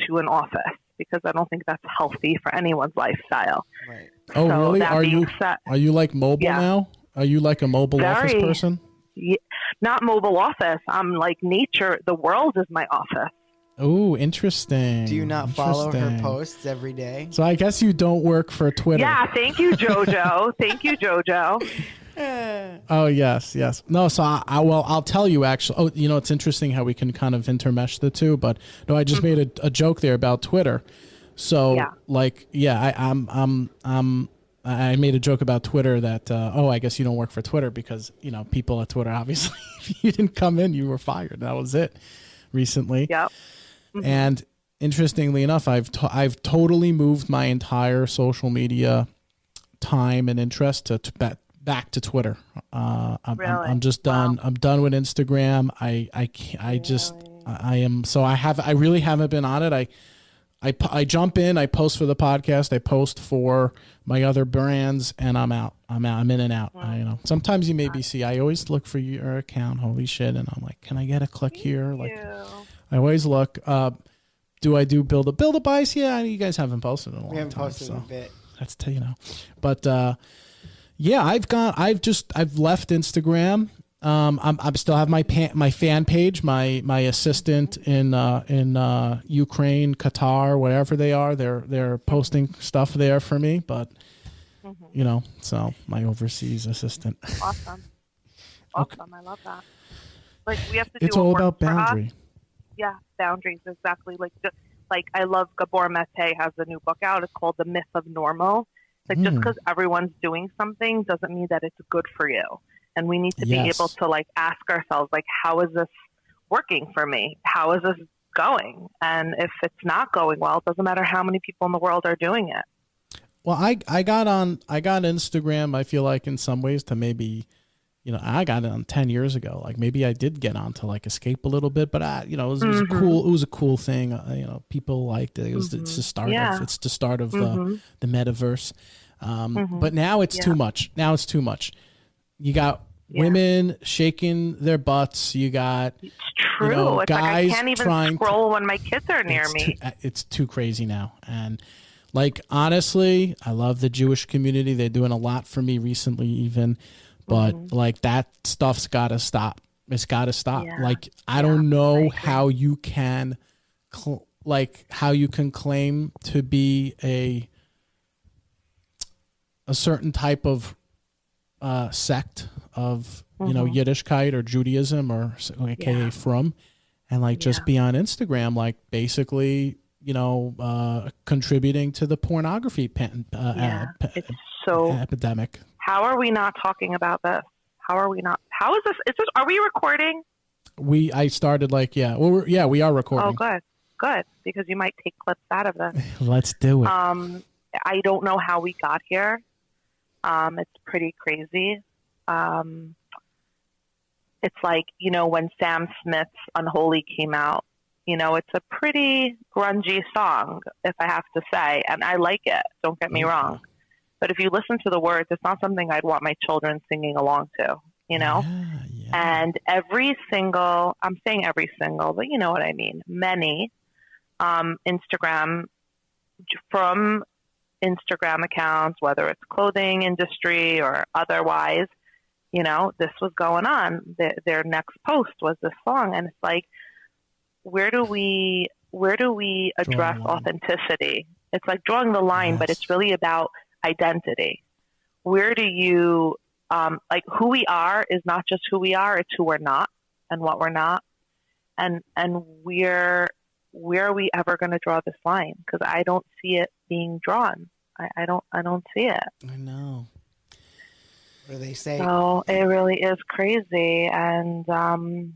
to an office because I don't think that's healthy for anyone's lifestyle. Right. Oh, So really? that being said, Are you like mobile now? Are you like a mobile office person? Yeah, not mobile office. I'm like nature. The world is my office. Oh, interesting. Do you not follow her posts every day? So I guess you don't work for Twitter. Yeah, thank you, Jojo. Thank you, Jojo. Oh, yes. No, so I'll tell you actually. Oh, it's interesting how we can kind of intermesh the two, but no, I just made a joke there about Twitter. So I made a joke about Twitter that, I guess you don't work for Twitter because, people at Twitter, obviously, if you didn't come in, you were fired. That was it recently. Yep. Mm-hmm. And interestingly enough, I've totally moved my entire social media time and interest to back to Twitter. I'm just done. Wow. I'm done with Instagram. I really haven't been on it. I jump in, I post for the podcast, I post for my other brands, and I'm out. I'm in and out. Sometimes you maybe see, I always look for your account. Holy shit. And I'm like, can I get a click here? I always look. Do I do build a bias? Yeah, you guys haven't posted in a long time. We haven't posted in a bit. That's But I've left Instagram. I'm still have my fan page. My assistant in Ukraine, Qatar, wherever they are, they're posting stuff there for me. But so my overseas assistant. Awesome. Okay. I love that. Like we have to do. It's all about boundary. Yeah, boundaries, exactly. Like I love Gabor Mate has a new book out. It's called The Myth of Normal. Like just because everyone's doing something doesn't mean that it's good for you. And we need to be able to ask ourselves, how is this working for me? How is this going? And if it's not going well, it doesn't matter how many people in the world are doing it. Well, I got Instagram, I feel like in some ways to maybe, I got it on 10 years ago. Like maybe I did get on to escape a little bit, but it was cool. It was a cool thing. People liked it. It's the start of the metaverse. But now it's too much. You got women shaking their butts. You got it's true. It's guys I can't even scroll when my kids are near me. It's too crazy now. And honestly, I love the Jewish community. They're doing a lot for me recently, even. But that stuff's got to stop. It's got to stop. Yeah. I don't know how you can, how you can claim to be a certain type of sect of Yiddishkeit or Judaism or a.k.a. from, and just be on Instagram, basically contributing to the pornography it's so epidemic. How are we not talking about this? How are we not? How is this? Are we recording? I started we are recording. Oh, good, because you might take clips out of this. Let's do it. I don't know how we got here. It's pretty crazy. It's when Sam Smith's Unholy came out, it's a pretty grungy song, if I have to say, and I like it. Don't get me wrong. But if you listen to the words, it's not something I'd want my children singing along to, And I'm saying every single, but you know what I mean. Many Instagram accounts, whether it's clothing industry or otherwise, this was going on. Their next post was this song. And it's where do we address authenticity? It's like drawing the line, but it's really about identity. Where do you, who we are is not just who we are, it's who we're not and what we're not. And where are we ever going to draw this line? Because I don't see it being drawn. I don't see it. I know. What do they say? So it really is crazy. And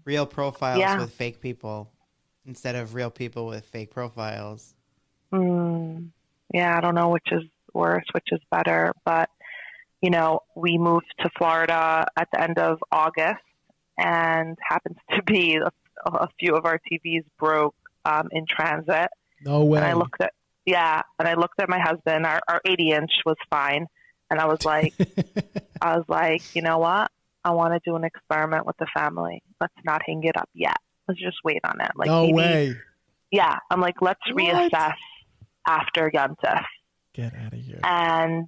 real profiles with fake people instead of real people with fake profiles. Yeah, I don't know which is worse, which is better. But, we moved to Florida at the end of August, and happens to be a few of our TVs broke in transit. No way. And I looked at my husband. Our 80-inch was fine. And I was like, you know what? I want to do an experiment with the family. Let's not hang it up yet. Let's just wait on it. No way. Yeah, I'm like, let's reassess after Yom Tov. Get out of here. And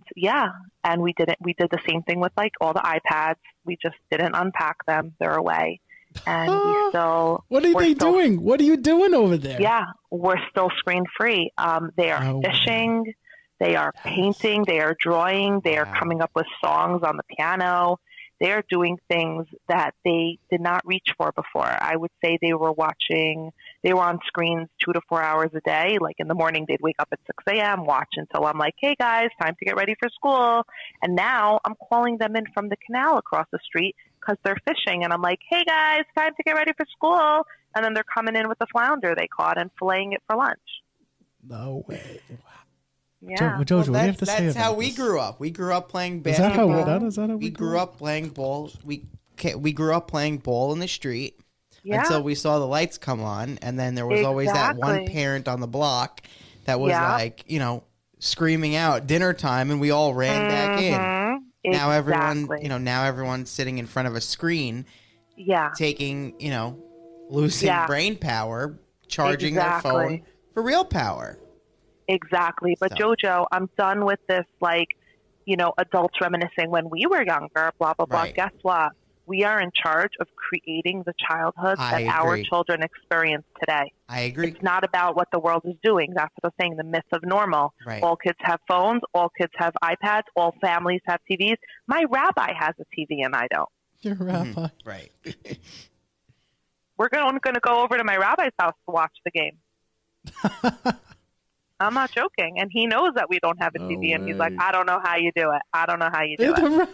we did the same thing with like all the iPads. We just didn't unpack them. They're away. And we still... What are they doing? What are you doing over there? Yeah, we're still screen free. They are fishing. They are painting. They are drawing. They are coming up with songs on the piano. They are doing things that they did not reach for before. I would say they were on screens 2 to 4 hours a day. Like in the morning, they'd wake up at 6 a.m., watch until I'm like, hey guys, time to get ready for school. And now I'm calling them in from the canal across the street because they're fishing. And I'm like, hey guys, time to get ready for school. And then they're coming in with a flounder they caught and filleting it for lunch. No way. Yeah. Jojo, what do you have to say about That's how we this? grew up. We grew up playing basketball. Is that how we grew up playing ball. We grew up playing ball in the street until we saw the lights come on, and then there was always that one parent on the block that was like, screaming out dinner time, and we all ran back in. Now everyone's sitting in front of a screen, taking, losing brain power, charging their phone for real power. Exactly. But Jojo, I'm done with this, adults reminiscing when we were younger, blah, blah, blah. Right. Guess what? We are in charge of creating the childhood that our children experience today. I agree. It's not about what the world is doing. That's what I'm saying, the myth of normal. Right. All kids have phones. All kids have iPads. All families have TVs. My rabbi has a TV and I don't. Your rabbi. Right. We're going to go over to my rabbi's house to watch the game. I'm not joking. And he knows that we don't have a TV. And he's like, I don't know how you do it. I don't know how you do it.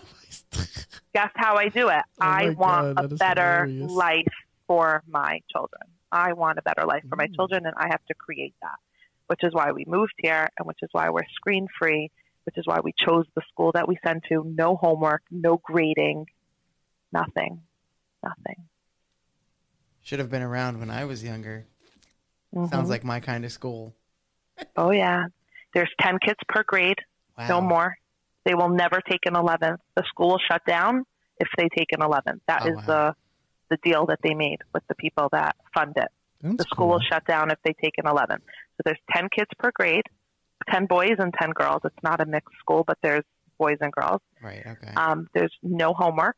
Guess how I do it. I want a better life for my children. I want a better life for my children, and I have to create that, which is why we moved here and which is why we're screen-free, which is why we chose the school that we send to. No homework, no grading, nothing. Should have been around when I was younger. Sounds like my kind of school. Oh, yeah. There's 10 kids per grade, no more. They will never take an 11th. The school will shut down if they take an 11th. That is the deal that they made with the people that fund it. The school will shut down if they take an 11th. So there's 10 kids per grade, 10 boys and 10 girls. It's not a mixed school, but there's boys and girls. Right, okay. There's no homework,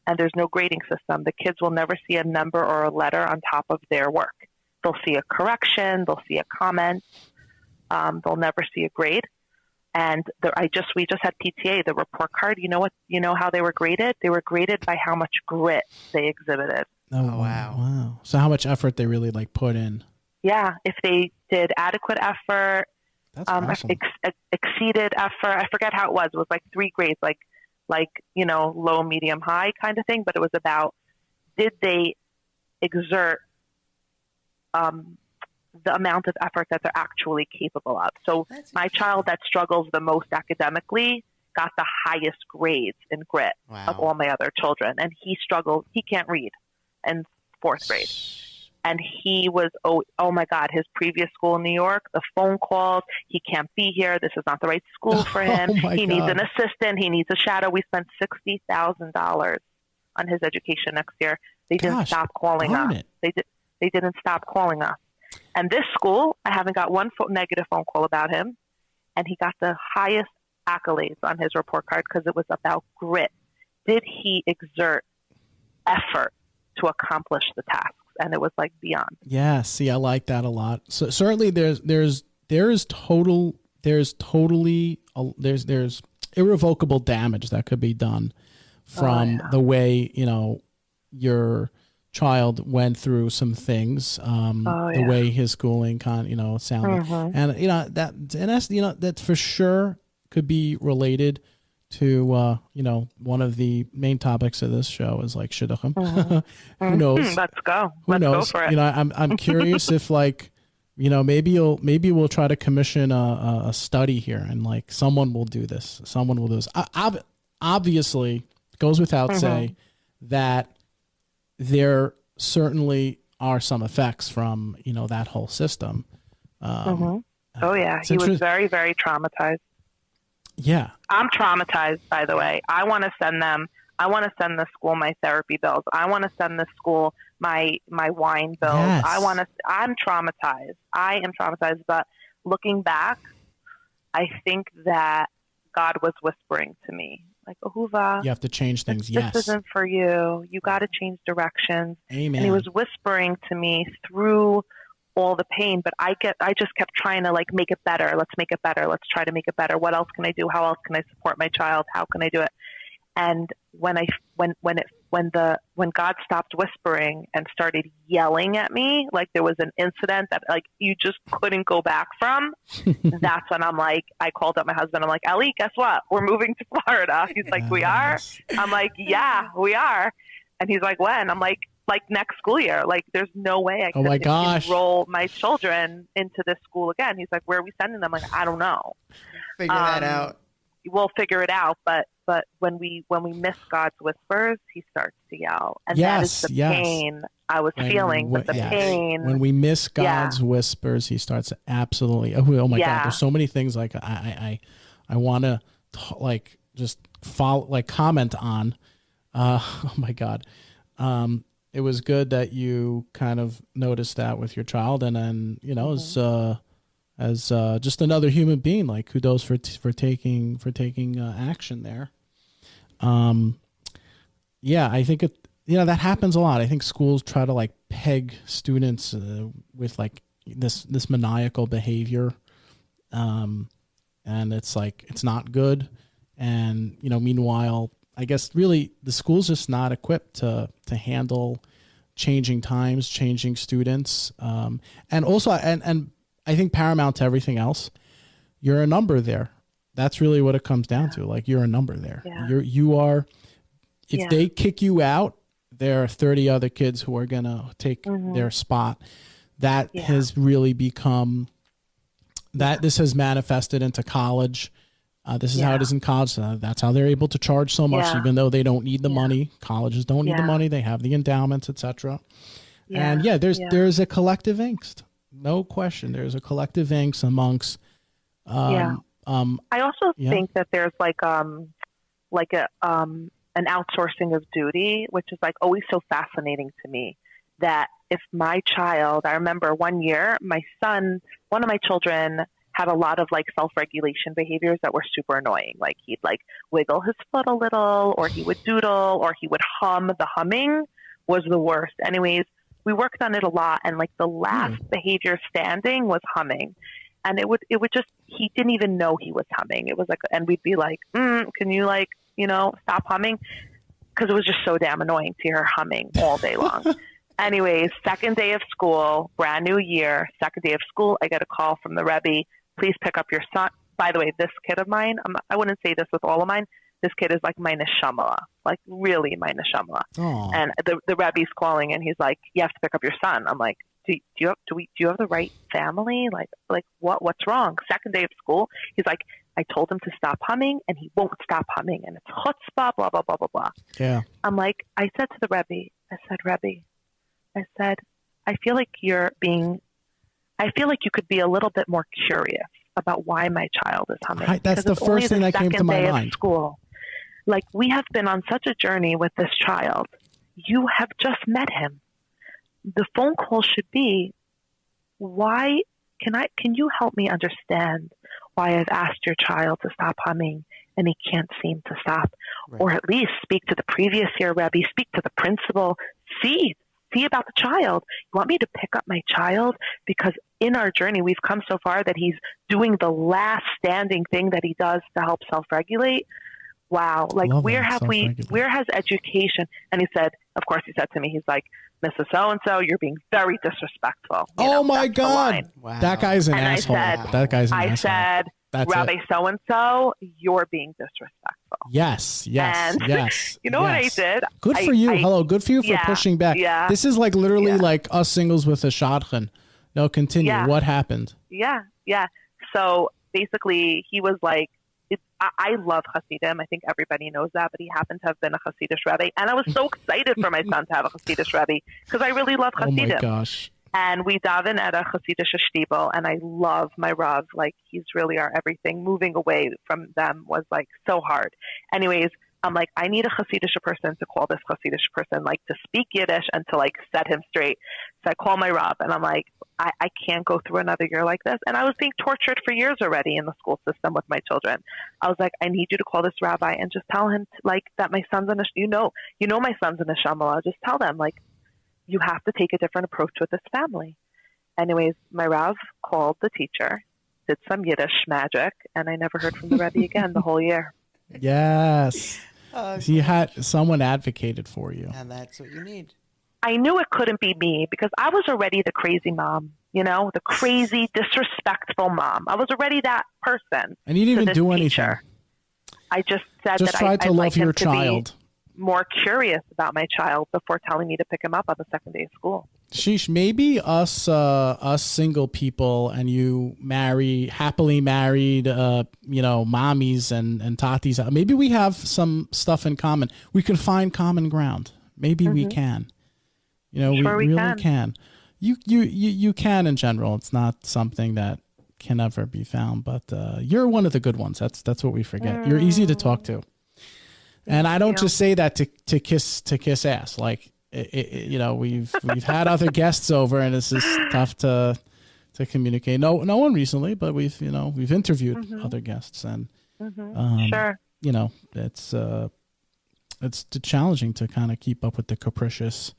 and there's no grading system. The kids will never see a number or a letter on top of their work. They'll see a correction. They'll see a comment. They'll never see a grade. And we just had PTA, the report card. You know how they were graded? They were graded by how much grit they exhibited. Oh, wow. So how much effort they really put in. Yeah. If they did adequate effort, that's awesome. Exceeded effort. I forget how it was. It was like 3 grades, low, medium, high kind of thing. But it was about, did they exert, the amount of effort that they're actually capable of. So my child that struggles the most academically got the highest grades in grit of all my other children. And he struggled. He can't read in 4th grade. And he was, oh my God, his previous school in New York, the phone calls, he can't be here. This is not the right school for him. He needs an assistant. He needs a shadow. We spent $60,000 on his education next year. They didn't stop calling us. They didn't stop calling us. And this school, I haven't got one negative phone call about him. And he got the highest accolades on his report card because it was about grit. Did he exert effort to accomplish the tasks? And it was beyond. Yeah, see, I like that a lot. So certainly there's irrevocable damage that could be done from the way, your child went through some things, the way his schooling sounded, and that for sure could be related to one of the main topics of this show is Shidduchim. Who knows? Let's go. Who knows? Go for it. I'm curious if maybe we'll try to commission a study here and someone will do this. Someone will do this. Obviously, it goes without say that there certainly are some effects from that whole system. Oh yeah, he was very, very traumatized. Yeah, I'm traumatized. By the way, I want to send them I want to send this school my therapy bills. I want to send this school my wine bills. Yes. I'm traumatized. I am traumatized. But looking back, I think that God was whispering to me, like, Ahuva, you have to change things. This isn't for you. You got to change directions. Amen. And he was whispering to me through all the pain, but I just kept trying to like make it better. Let's make it better. Let's try to make it better. What else can I do? How else can I support my child? How can I do it? And when God stopped whispering and started yelling at me, like there was an incident that like you just couldn't go back from, that's when I'm like, I called up my husband. I'm like, Ellie, guess what? We're moving to Florida. He's like, we are? I'm like, yeah, we are. And he's like, when? I'm like next school year. Like there's no way I can enroll my children into this school again. He's like, where are we sending them? Like, I don't know. Figure that out. We'll figure it out. But when we miss God's whispers, he starts to yell. And that is the pain I was feeling. But the pain. When we miss God's whispers, he starts to absolutely, oh my God, there's so many things like I want to like just follow, like comment on. Oh my God. It was good that you kind of noticed that with your child, and then as just another human being, like kudos for taking action there. I think that happens a lot. I think schools try to like peg students with like this maniacal behavior, and it's like it's not good. And meanwhile, I guess really the school's just not equipped to handle changing times, changing students. And also, and I think paramount to everything else, you're a number there. That's really what it comes down to. Like you're a number there. Yeah. You are, if they kick you out, there are 30 other kids who are going to take their spot. That has really become, this has manifested into college. This is how it is in college. That's how they're able to charge so much, even though they don't need the money. Colleges don't need the money. They have the endowments, etc. And there's a collective angst. No question. There's a collective angst amongst. I also think that there's an outsourcing of duty, which is like always so fascinating to me. That if my child, I remember one year, one of my children had a lot of like self-regulation behaviors that were super annoying. Like he'd like wiggle his foot a little, or he would doodle, or he would hum. The humming was the worst. Anyways, we worked on it a lot. And like the last behavior standing was humming. And it would just, he didn't even know he was humming. It was like, and we'd be like, can you like, stop humming? Cause it was just so damn annoying to hear humming all day long. Anyways, second day of school, brand new year, second day of school, I get a call from the Rebbe. Please pick up your son. By the way, this kid of mine, I wouldn't say this with all of mine. This kid is like my neshama, like really my neshama. Aww. And the Rebbe's calling and he's like, you have to pick up your son. I'm like, do you have the right family? Like what's wrong? Second day of school. He's like, I told him to stop humming and he won't stop humming. And it's chutzpah, blah, blah, blah, blah, blah. Yeah. I'm like, I said to the Rebbe, Rebbe, I feel like you could be a little bit more curious about why my child is humming. That's the first thing that came to my mind. School. Like we have been on such a journey with this child. You have just met him. The phone call should be, why can you help me understand why I've asked your child to stop humming and he can't seem to stop? Right. Or at least speak to the previous year Rebbe, speak to the principal, see about the child. You want me to pick up my child? Because in our journey, we've come so far that he's doing the last standing thing that he does to help self-regulate. Wow. Like where has education? And he said to me, he's like, Mrs. So-and-so, you're being very disrespectful. Oh my God. Wow. That guy's an asshole. I said, Rabbi so-and-so, you're being disrespectful. Yes. You know what I did? Good for you. Good for you for pushing back. Yeah. This is like literally like us singles with a shotgun. No, continue. Yeah. What happened? Yeah. So basically he was like, I love Hasidim. I think everybody knows that, but he happened to have been a Hasidish Rebbe. And I was so excited for my son to have a Hasidish Rebbe because I really love Hasidim. Oh my gosh. And we daven at a Hasidish shtibel, and I love my Rav. Like, he's really our everything. Moving away from them was like so hard. Anyways, I'm like, I need a Hasidic person to call this Hasidic person, like to speak Yiddish and to like set him straight. So I call my Rav and I'm like, I can't go through another year like this. And I was being tortured for years already in the school system with my children. I was like, I need you to call this rabbi and just tell him like that my son's in a, you know my son's in a Shambhala. Just tell them like, you have to take a different approach with this family. Anyways, my Rav called the teacher, did some Yiddish magic, and I never heard from the Rebbe again the whole year. Yes. So you had someone advocated for you. And that's what you need. I knew it couldn't be me because I was already the crazy mom, the crazy, disrespectful mom. I was already that person. And you didn't even do anything. I just said that I'd love like your him child. To be more curious about my child before telling me to pick him up on the second day of school. Sheesh, maybe us single people and you happily married, mommies and tatis. Maybe we have some stuff in common. We could find common ground. Maybe we can. We really can. You can in general. It's not something that can ever be found, but you're one of the good ones. That's what we forget. You're easy to talk to. And I don't just say that to kiss ass. Like, we've had other guests over, and it's just tough to communicate. No one recently, but we've interviewed other guests, and sure, it's challenging to kind of keep up with the capricious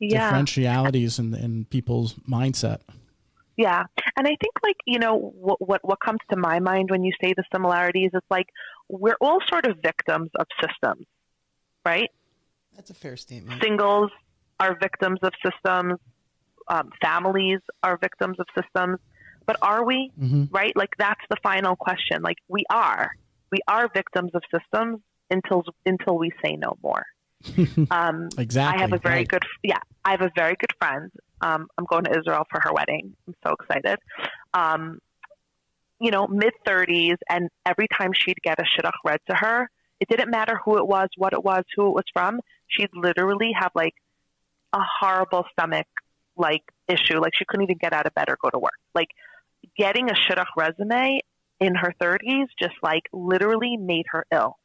differentialities in people's mindset. Yeah. And I think what comes to my mind when you say the similarities, it's like we're all sort of victims of systems, right? That's a fair statement. Singles are victims of systems. Families are victims of systems. But are we, right? Like that's the final question. Like we are victims of systems until we say no more. Exactly. I have a very good friend. I'm going to Israel for her wedding. I'm so excited. Mid-30s, and every time she'd get a Shidduch read to her, it didn't matter who it was, what it was, who it was from. She'd literally have like a horrible stomach issue. Like she couldn't even get out of bed or go to work. Like getting a Shidduch resume in her 30s just like literally made her ill.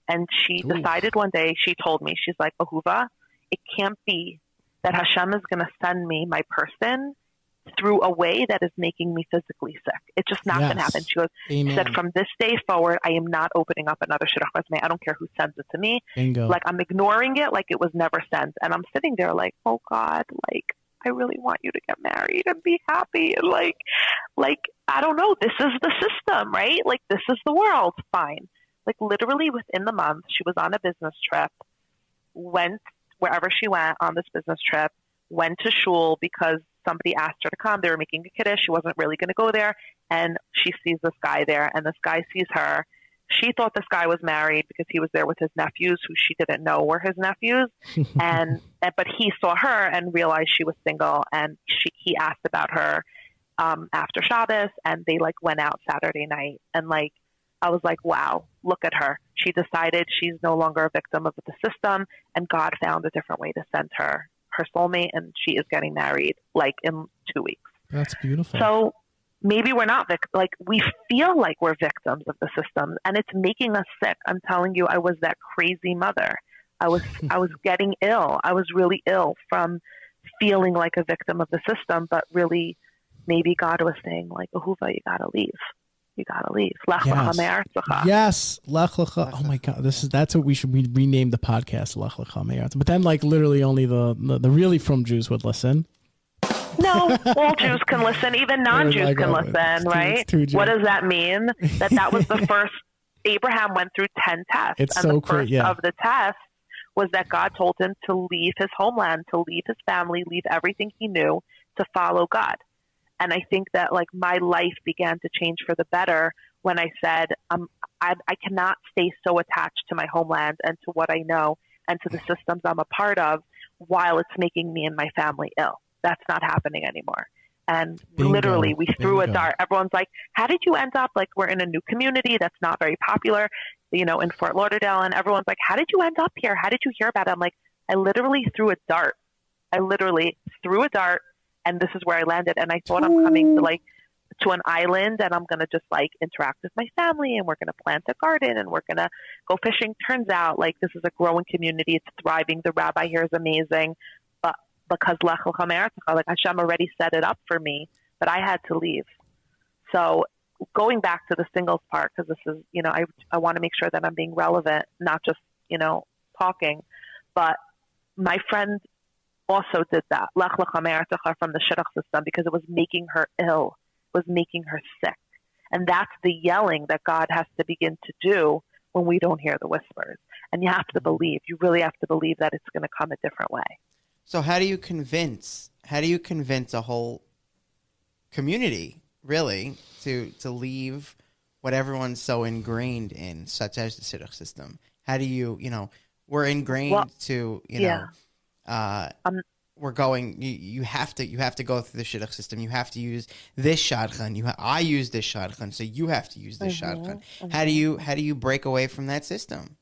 And she decided one day, she told me, she's like, Ahuva, it can't be that Hashem is going to send me my person through a way that is making me physically sick. It's just not going to happen. She goes, she said, from this day forward, I am not opening up another Shidduch resume. I don't care who sends it to me. Bingo. Like I'm ignoring it like it was never sent. And I'm sitting there like, oh God, like I really want you to get married and be happy. And like, I don't know. This is the system, right? Like this is the world. Fine. Like literally within the month, she was on a business trip, went wherever she went on this business trip, went to shul because somebody asked her to come. They were making a kiddush. She wasn't really going to go there. And she sees this guy there, and this guy sees her. She thought this guy was married because he was there with his nephews, who she didn't know were his nephews. But he saw her and realized she was single, and he asked about her after Shabbos, and they like went out Saturday night. And like, I was like, wow, look at her. She decided she's no longer a victim of the system, and God found a different way to send her soulmate, and she is getting married like in 2 weeks. That's beautiful. So maybe we're not like we feel like we're victims of the system, and it's making us sick. I'm telling you, I was that crazy mother. I was getting ill. I was really ill from feeling like a victim of the system, but really maybe God was saying like, Ahuva, you gotta leave. You gotta leave. Lech lecha me'artzecha. Yes, lech lecha. Oh my God, that's what we should rename the podcast. Lech lecha me'artzecha. But then, like, literally, only the really from Jews would listen. No, all Jews can listen. Even non-Jews can listen, right? What does that mean? That was the first. Abraham went through 10 tests, it's and so the first yeah. of the tests was that God told him to leave his homeland, to leave his family, leave everything he knew to follow God. And I think that like my life began to change for the better when I said, I cannot stay so attached to my homeland and to what I know and to the systems I'm a part of while it's making me and my family ill. That's not happening anymore. And literally we threw a dart. Everyone's like, how did you end up, like we're in a new community that's not very popular, in Fort Lauderdale. And everyone's like, how did you end up here? How did you hear about it? I'm like, I literally threw a dart. And this is where I landed. And I thought I'm coming to like to an island and I'm going to just like interact with my family and we're going to plant a garden and we're going to go fishing. Turns out like this is a growing community. It's thriving. The rabbi here is amazing. But because Lech Lecha Me'artecha, like Hashem already set it up for me, but I had to leave. So going back to the singles part, because this is, you know, I want to make sure that I'm being relevant, not just, you know, talking. But my friend also did that, Lech Lecha Me'artecha, from the Shidduch system, because it was making her ill, was making her sick. And that's the yelling that God has to begin to do when we don't hear the whispers. And you have to believe, you really have to believe that it's going to come a different way. So how do you convince a whole community, really, to leave what everyone's so ingrained in, such as the Shidduch system? How do you, you know, we're ingrained to, you know, we're going, you have to go through the Shidduch system. You have to use this shadchan. I use this shadchan, so you have to use this shadchan. How do you break away from that system?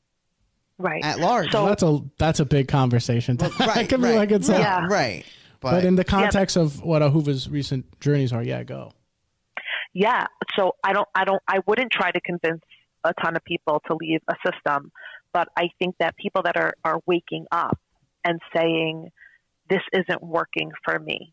Right. At large. So that's a big conversation. Well, right. Be like it's right. But in the context of what Ahuva's recent journeys are, go. Yeah. So I wouldn't try to convince a ton of people to leave a system, but I think that people that are waking up and saying, this isn't working for me.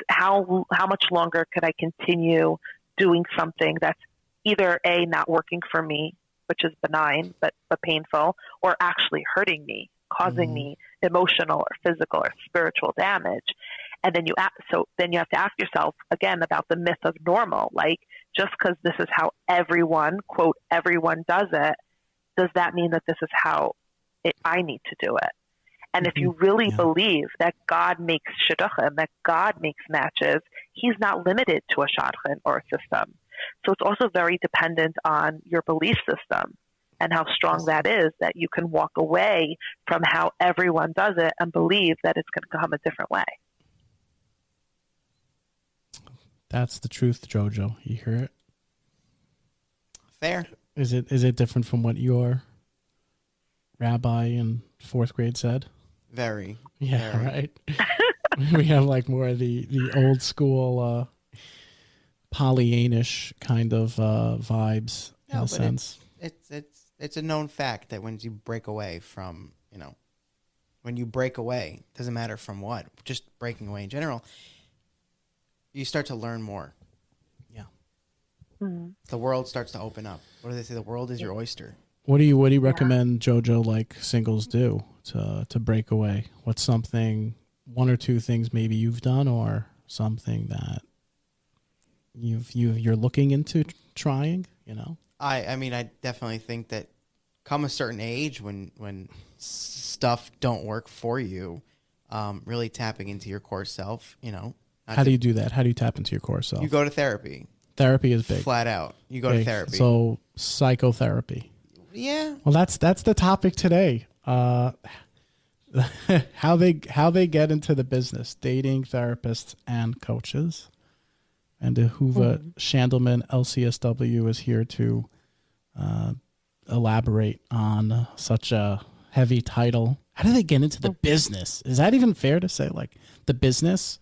How much longer could I continue doing something that's either A, not working for me, which is benign but painful, or actually hurting me, causing me emotional or physical or spiritual damage. And then you have to ask yourself again about the myth of normal. Like, just because this is how everyone, quote, everyone does it, does that mean that this is how I need to do it? And if you really believe that God makes Shidduchim, that God makes matches, he's not limited to a shadchan or a system. So it's also very dependent on your belief system and how strong that is, that you can walk away from how everyone does it and believe that it's going to come a different way. That's the truth, Jojo. You hear it? Fair. Is it different from what your rabbi in 4th grade said? Very. Yeah, very. Right. We have like more of the old school Pollyannish kind of vibes in a sense. It's a known fact that when you break away from, you know, doesn't matter from what, just breaking away in general, you start to learn more. Yeah. Mm-hmm. The world starts to open up. What do they say? The world is your oyster. What do you recommend Jojo, like, singles do to break away? What's something, one or two things maybe you've done, or something that you're looking into trying, you know? I mean, I definitely think that come a certain age when stuff don't work for you, really tapping into your core self, you know. How do you do that? How do you tap into your core self? You go to therapy. Therapy is big. Flat out. You go to therapy. So psychotherapy. Yeah. Well, that's the topic today. How they get into the business, dating therapists and coaches. And Ahuva Shandelman LCSW is here to elaborate on such a heavy title. How do they get into the business? Is that even fair to say, like, the business?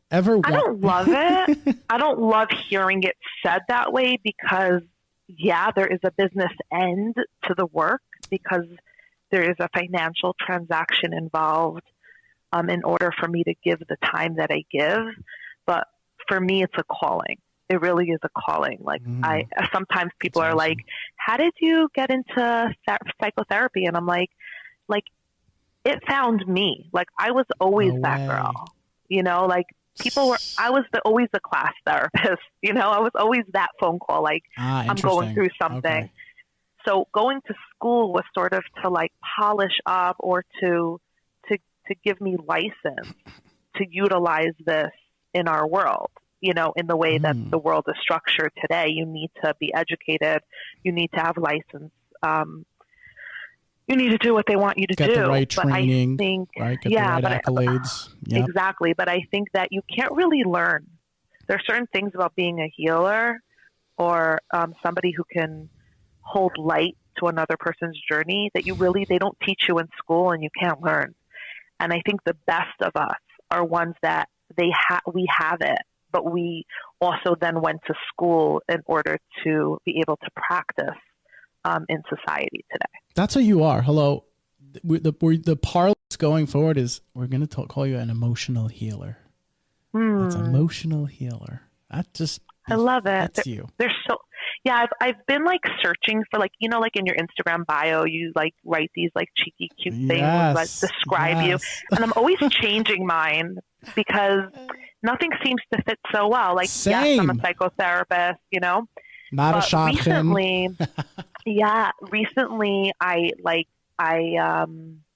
I don't love it. I don't love hearing it said that way because, yeah, there is a business end to the work because there is a financial transaction involved in order for me to give the time that I give. But for me, it's a calling. It really is a calling. Like sometimes people are like, how did you get into psychotherapy? And I'm like, it found me. Like, I was always that girl, you know, like, I was always the class therapist, you know, I was always that phone call, like, I'm going through something. Okay. So going to school was sort of to, like, polish up or to give me license to utilize this in our world, you know, in the way that the world is structured today. You need to be educated. You need to have license. You need to do what they want you to do. Get the right training, I think, right? Get the right accolades. Exactly. But I think that you can't really learn. There are certain things about being a healer or somebody who can hold light to another person's journey that they don't teach you in school and you can't learn. And I think the best of us are ones that we have it but we also then went to school in order to be able to practice in society today. That's what you are. Hello. The parlance going forward is we're going to call you an emotional healer. That's emotional healer. I love it. That's you. There's so, yeah, I've been like searching for like, you know, like in your Instagram bio, you like write these like cheeky, cute things that describe you. And I'm always changing mine because nothing seems to fit so well. Like, Same. Yes, I'm a psychotherapist, you know, not but a shotgun. Recently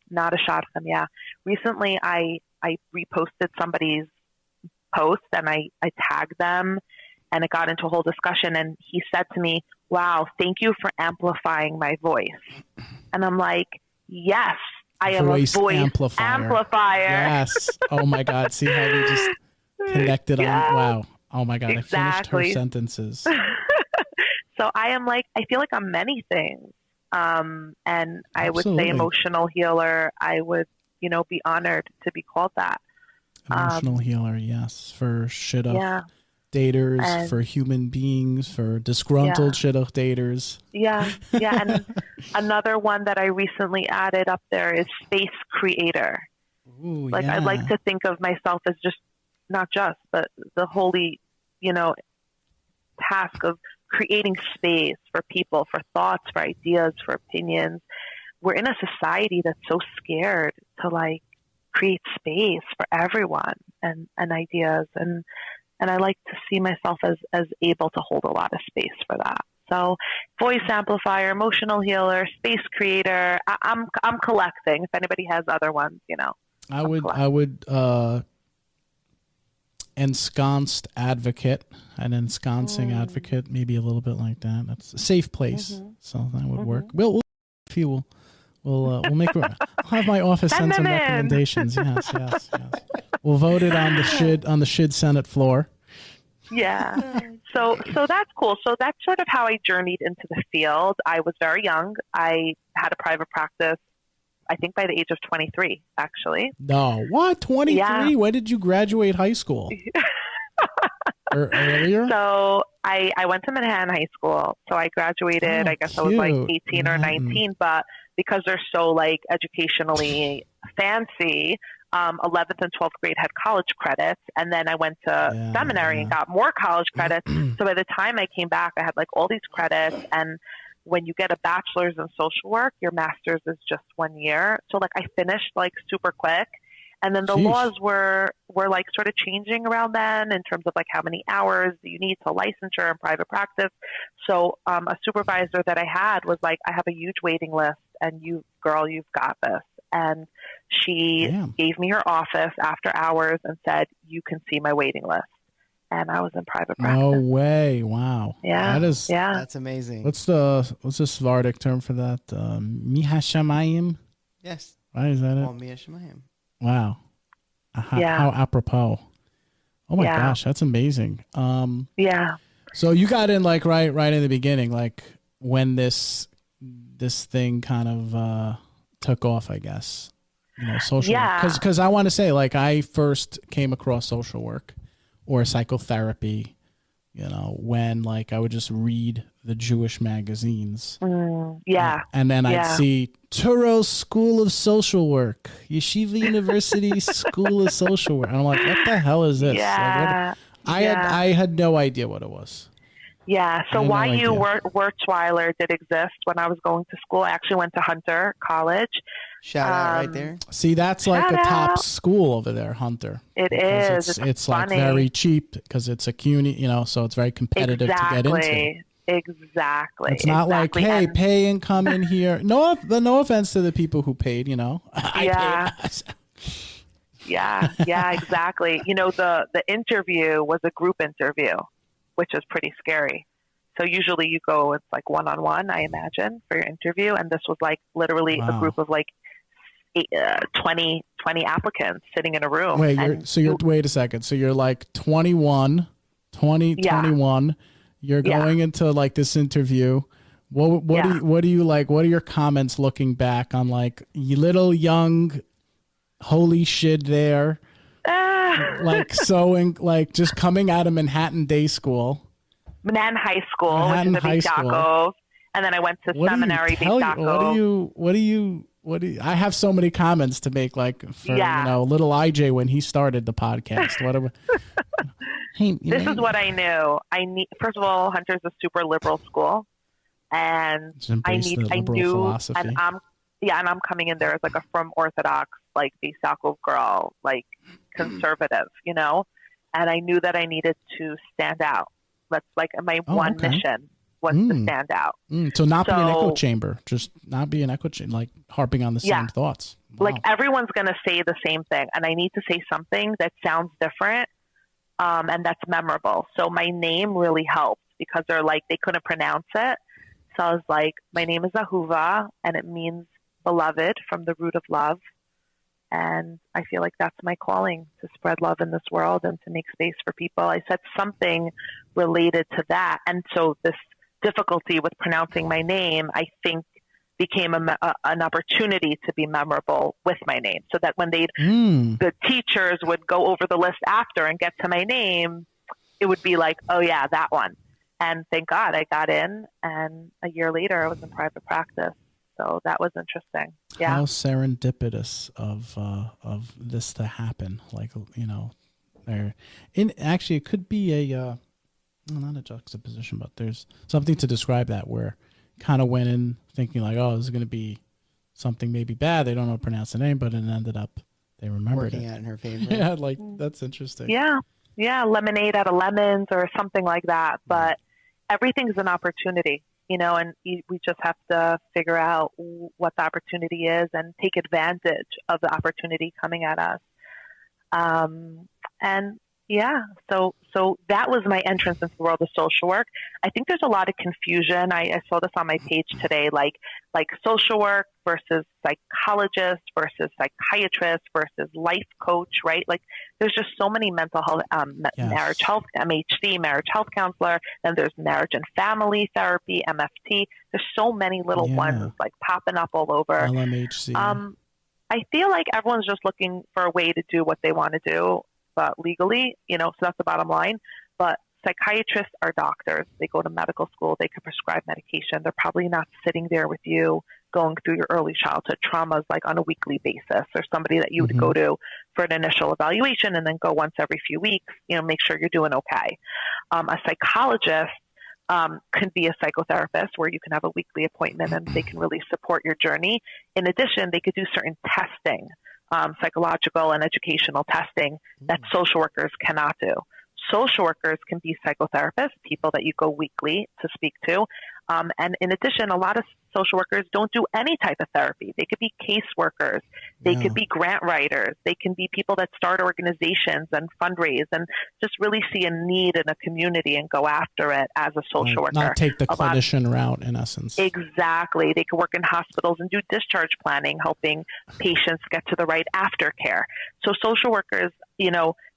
not a shotgun. Yeah. Recently I reposted somebody's post and I tagged them and it got into a whole discussion and he said to me, wow, thank you for amplifying my voice. And I'm like, yes, I am a voice amplifier. Yes. Oh my God. See how we just connected on. Wow. Oh my God. Exactly. I finished her sentences. So I am like, I feel like I'm many things. And I would say emotional healer. I would, you know, be honored to be called that. Emotional healer, yes, for shidduch daters, and for human beings, for disgruntled shidduch daters. Yeah, and another one that I recently added up there is space creator. Ooh, like I'd like to think of myself as but the holy, you know, task of creating space for people, for thoughts, for ideas, for opinions. We're in a society that's so scared to like create space for everyone and ideas. And I like to see myself as able to hold a lot of space for that. So voice amplifier, emotional healer, space creator. I'm collecting. If anybody has other ones, you know, I would ensconced advocate, an ensconcing advocate, maybe a little bit like that. That's a safe place. So that would work. We'll make. I'll have my office send some recommendations. Yes. We'll vote it on the Shid Senate floor. Yeah. So that's cool. So that's sort of how I journeyed into the field. I was very young. I had a private practice, I think by the age of 23, actually. No, what? 23? Yeah. When did you graduate high school? Or earlier? So I went to Manhattan High School. So I graduated, I guess I was like 18 or 19, but because they're so like educationally fancy, 11th and 12th grade had college credits. And then I went to seminary and got more college credits. So by the time I came back, I had like all these credits. And when you get a bachelor's in social work, your master's is just 1 year. So like I finished like super quick. And then the laws were like sort of changing around then in terms of like how many hours you need to licensure in private practice. So a supervisor that I had was like, I have a huge waiting list and you've got this. And she gave me her office after hours and said, you can see my waiting list. And I was in private practice. No way. Wow. Yeah. That's amazing. What's the Sephardic term for that? Mihashamayim? Yes. Right, is that it? Well, Mihashamayim. Wow. How apropos. Oh my gosh, that's amazing. So you got in like right in the beginning, like when this thing kind of took off, I guess. You know, social work. Because I want to say, like, I first came across social work or psychotherapy, you know, when like I would just read the Jewish magazines. And then I'd see Touro School of Social Work, Yeshiva University School of Social Work. And I'm like, what the hell is this? Like, I had no idea what it was. Yeah. So YU Wurzweiler did exist when I was going to school. I actually went to Hunter College. Shout out right there. See, that's like a top school over there, Hunter. It is. It's like very cheap because it's a CUNY, you know, so it's very competitive to get into. Exactly. It's not like, hey, pay and come in here. No offense to the people who paid, you know. Yeah, exactly. You know, the interview was a group interview, which is pretty scary. So usually you go, it's like one-on-one, I imagine, for your interview. And this was like literally a group of like 20 applicants sitting in a room. Wait a second. So you're like 21. You're going into like this interview. What do you like? What are your comments looking back on like little young holy shit there? Like just coming out of Manhattan Day School. Manhattan High School, which is a Beit Yaakov. And then I went to seminary, Beit Yaakov. What do you, I have so many comments to make, like for little IJ when he started the podcast. Whatever. This is what I knew. First of all, Hunter's a super liberal school, and I knew philosophy. And I'm coming in there as like a from orthodox, like Beit Yaakov girl, like conservative, and I knew that I needed to stand out. That's like my one mission was to stand out. So not be an echo chamber, just not be an echo chamber, like harping on the same thoughts. Wow. Like everyone's going to say the same thing, and I need to say something that sounds different. And that's memorable. So my name really helped because they couldn't pronounce it. So I was like, my name is Ahuva, and it means beloved, from the root of love. And I feel like that's my calling, to spread love in this world and to make space for people. I said something related to that. And so this difficulty with pronouncing my name, I think, became an opportunity to be memorable with my name, so that when the teachers would go over the list after and get to my name, it would be like, oh yeah, that one. And thank God I got in, and a year later I was in private practice. So that was interesting. Yeah. How serendipitous of this to happen. Like, actually it could be not a juxtaposition, but there's something to describe that where kind of went in thinking like, oh, this is going to be something maybe bad. They don't know how to pronounce the name, but it ended up they remembered working it. out in her favor. Yeah, like that's interesting. Yeah, lemonade out of lemons or something like that. But everything's an opportunity, and we just have to figure out what the opportunity is and take advantage of the opportunity coming at us. And yeah, so that was my entrance into the world of social work. I think there's a lot of confusion. I saw this on my page today, like social work versus psychologist versus psychiatrist versus life coach, right? Like there's just so many mental health, marriage health, MHC, marriage health counselor. Then there's marriage and family therapy, MFT. There's so many little ones like popping up all over. LMHC. I feel like everyone's just looking for a way to do what they want to do, but legally, so that's the bottom line. But psychiatrists are doctors. They go to medical school. They can prescribe medication. They're probably not sitting there with you going through your early childhood traumas like on a weekly basis, or somebody that you would go to for an initial evaluation and then go once every few weeks, make sure you're doing okay. A psychologist can be a psychotherapist where you can have a weekly appointment and they can really support your journey. In addition, they could do certain testing, psychological and educational testing that social workers cannot do. Social workers can be psychotherapists, people that you go weekly to speak to. And in addition, a lot of social workers don't do any type of therapy. They could be caseworkers. They could be grant writers. They can be people that start organizations and fundraise and just really see a need in a community and go after it as a social worker. Not take the clinician route, in essence. Exactly. They could work in hospitals and do discharge planning, helping patients get to the right aftercare. So social workers,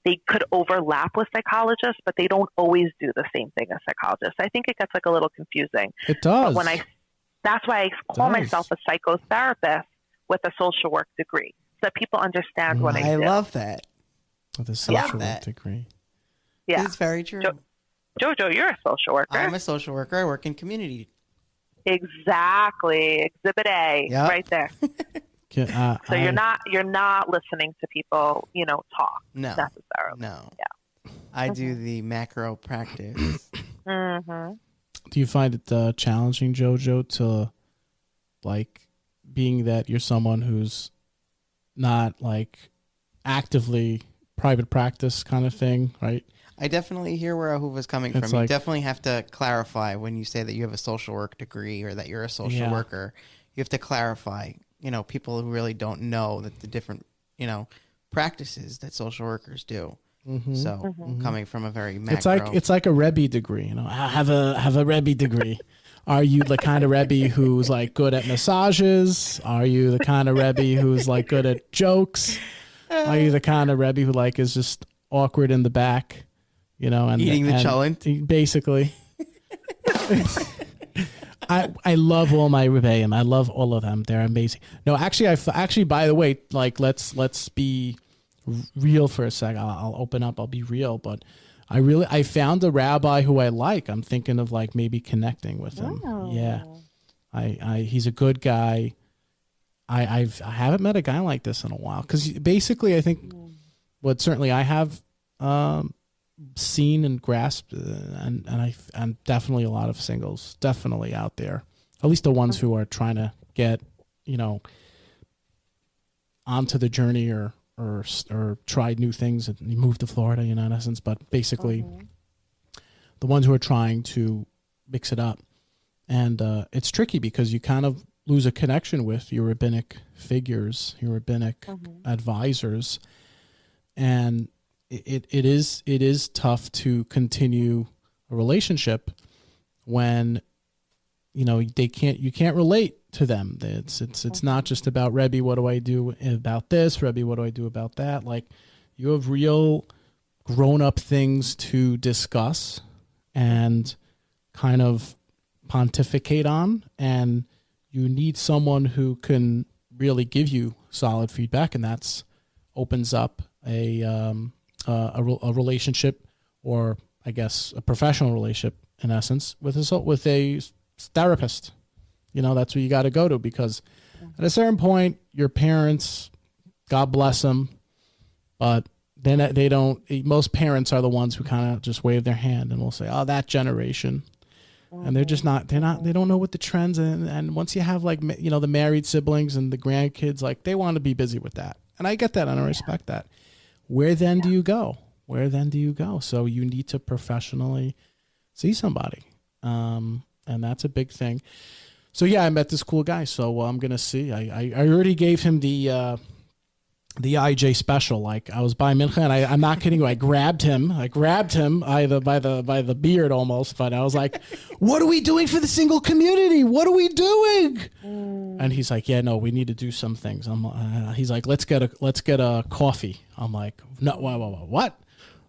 they could overlap with psychologists, but they don't always do the same thing as psychologists. I think it gets like a little confusing. It does. But that's why I call myself a psychotherapist with a social work degree, so that people understand what I do. I love that. With a social work degree. Yeah. It's very true. Jojo, you're a social worker. I'm a social worker. I work in community. Exactly. Exhibit A, right there. So you're not listening to people, talk necessarily. No. Yeah. I do the macro practice. Do you find it challenging, Jojo, to being that you're someone who's not actively private practice kind of thing, right? I definitely hear where Ahuva's coming from. You definitely have to clarify when you say that you have a social work degree or that you're a social worker. You have to clarify. People who really don't know that the different, practices that social workers do. So coming from a very macro. It's like a Rebbe degree. I have a Rebbe degree. Are you the kind of Rebbe who's good at massages? Are you the kind of Rebbe who's good at jokes? Are you the kind of Rebbe who is just awkward in the back? And eating the cholent, basically. I love all my Rebbeim. I love all of them. They're amazing. No, actually, by the way, let's be real for a sec. I'll open up. I'll be real. But I found a rabbi who I like. I'm thinking of like maybe connecting with him. Oh. Yeah. He's a good guy. I haven't met a guy like this in a while. Because basically I think what certainly I have seen and grasped, and definitely a lot of singles definitely out there, at least the ones who are trying to get, onto the journey or try new things and move to Florida, in essence, but basically the ones who are trying to mix it up. And it's tricky because you kind of lose a connection with your rabbinic figures, your rabbinic advisors, and it is tough to continue a relationship when you can't relate to them. It's not just about, Rebbe, what do I do about this? Rebbe, what do I do about that? Like, you have real grown-up things to discuss and kind of pontificate on, and you need someone who can really give you solid feedback, and that's opens up a relationship, or I guess a professional relationship in essence, with a therapist. That's what you got to go to, because at a certain point, your parents, God bless them, but then they don't. Most parents are the ones who kind of just wave their hand and will say, "Oh, that generation," and they're just not. They don't know what the trends and once you have the married siblings and the grandkids, like, they want to be busy with that, and I get that and I respect that. Where then do you go? So you need to professionally see somebody, and that's a big thing. So yeah, I met this cool guy. So I'm gonna see. I already gave him the IJ special. Like, I was by Mincha, and I'm not kidding you. I grabbed him by the beard almost. But I was like, "What are we doing for the single community? What are we doing?" And he's like, "Yeah, no, we need to do some things." He's like, "Let's get a coffee." I'm like, "No, what?"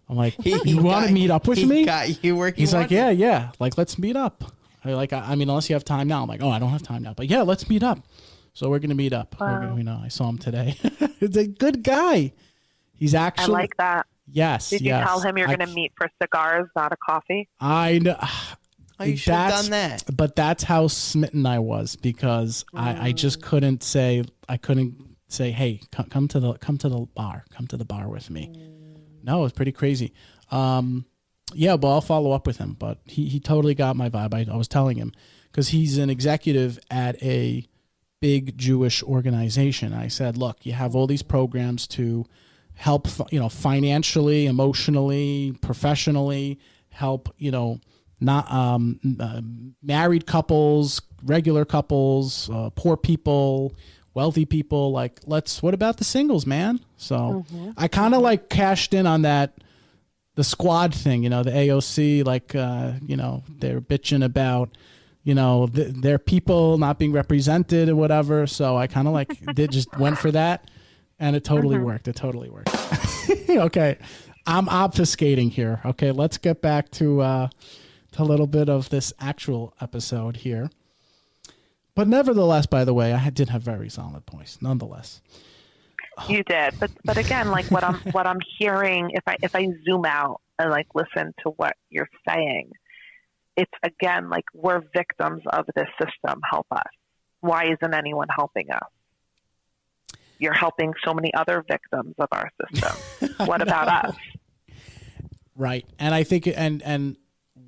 I'm like, "You want to meet up with me?" He's like, "Yeah. Like, let's meet up." I mean, unless you have time now. I'm like, "Oh, I don't have time now." But yeah, let's meet up. So we're going to meet up. Wow. I saw him today. He's a good guy. He's actually... I like that. Yes. Did you tell him you're going to meet for cigars, not a coffee? I know. Oh, you should have done that. But that's how smitten I was, because I just couldn't say, "Hey, come to the bar with me." No, it was pretty crazy. Yeah, but I'll follow up with him. But he totally got my vibe. I was telling him, because he's an executive at a big Jewish organization. I said, "Look, you have all these programs to help, financially, emotionally, professionally, help, not married couples, regular couples, poor people, wealthy people. Like, what about the singles, man?" So I kind of cashed in on that. The squad thing, the AOC, they're bitching about, their people not being represented or whatever. So I kind of just went for that, and it totally worked. Okay. I'm obfuscating here. Okay. Let's get back to a little bit of this actual episode here. But nevertheless, by the way, I did have very solid points nonetheless. You did, but again, what I'm hearing, if I zoom out and listen to what you're saying, it's again we're victims of this system. Help us. Why isn't anyone helping us? You're helping so many other victims of our system. What about us? Right, and I think and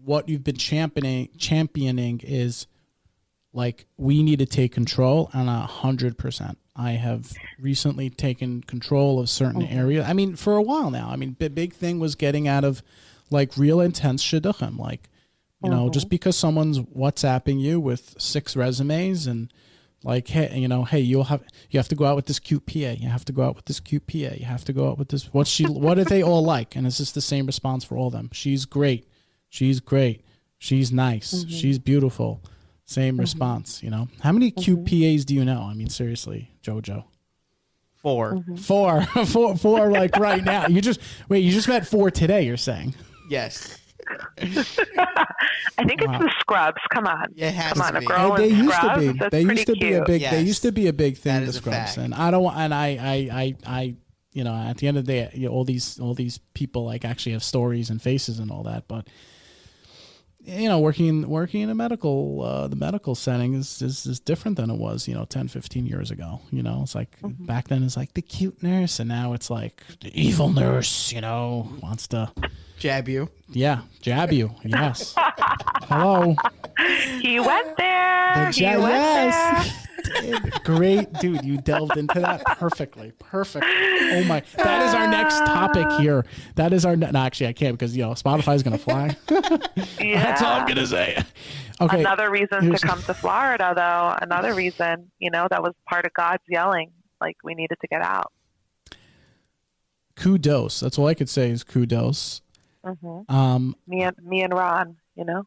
what you've been championing is we need to take control, and 100%. I have recently taken control of certain areas. I mean, for a while now. I mean, the big thing was getting out of real intense shidduchim. Just because someone's WhatsApping you with 6 resumes and hey, you have to go out with this cute PA. You have to go out with this cute PA. You have to go out with this. What are they all like? And it's just the same response for all of them. She's great. She's great. She's nice. She's beautiful. Same response, How many cute PAs do you know? I mean, seriously, Jojo. 4. 4 right now. You just met 4 today, you're saying? Yes. I think it's the scrubs. Come on. Yeah, it has Come on, to a be. girl They in used scrubs. to be. That's They pretty used to be cute. a big. Yes. They used to be a big thing. That The is a scrubs, fact. and I don't. And I you know, at the end of the day, you know, all these people like actually have stories and faces and all that. But you know, working in a the medical setting is different than it was, you know, 10, 15 years ago. You know, it's like back then it's like the cute nurse, and now it's like the evil nurse, you know, wants to jab you. Yeah, jab you. Yes. Hello. He went there. Yes. Great, dude. You delved into that perfectly. Perfect. Oh my! That is our next topic here. That is our. No, actually, I can't because you know Spotify's gonna fly. Yeah. That's all I'm gonna say. Okay. Another reason to come to Florida, though. Another reason, you know, that was part of God's yelling. Like we needed to get out. Kudos. That's all I could say is kudos. Mm-hmm. Me and Ron. You know.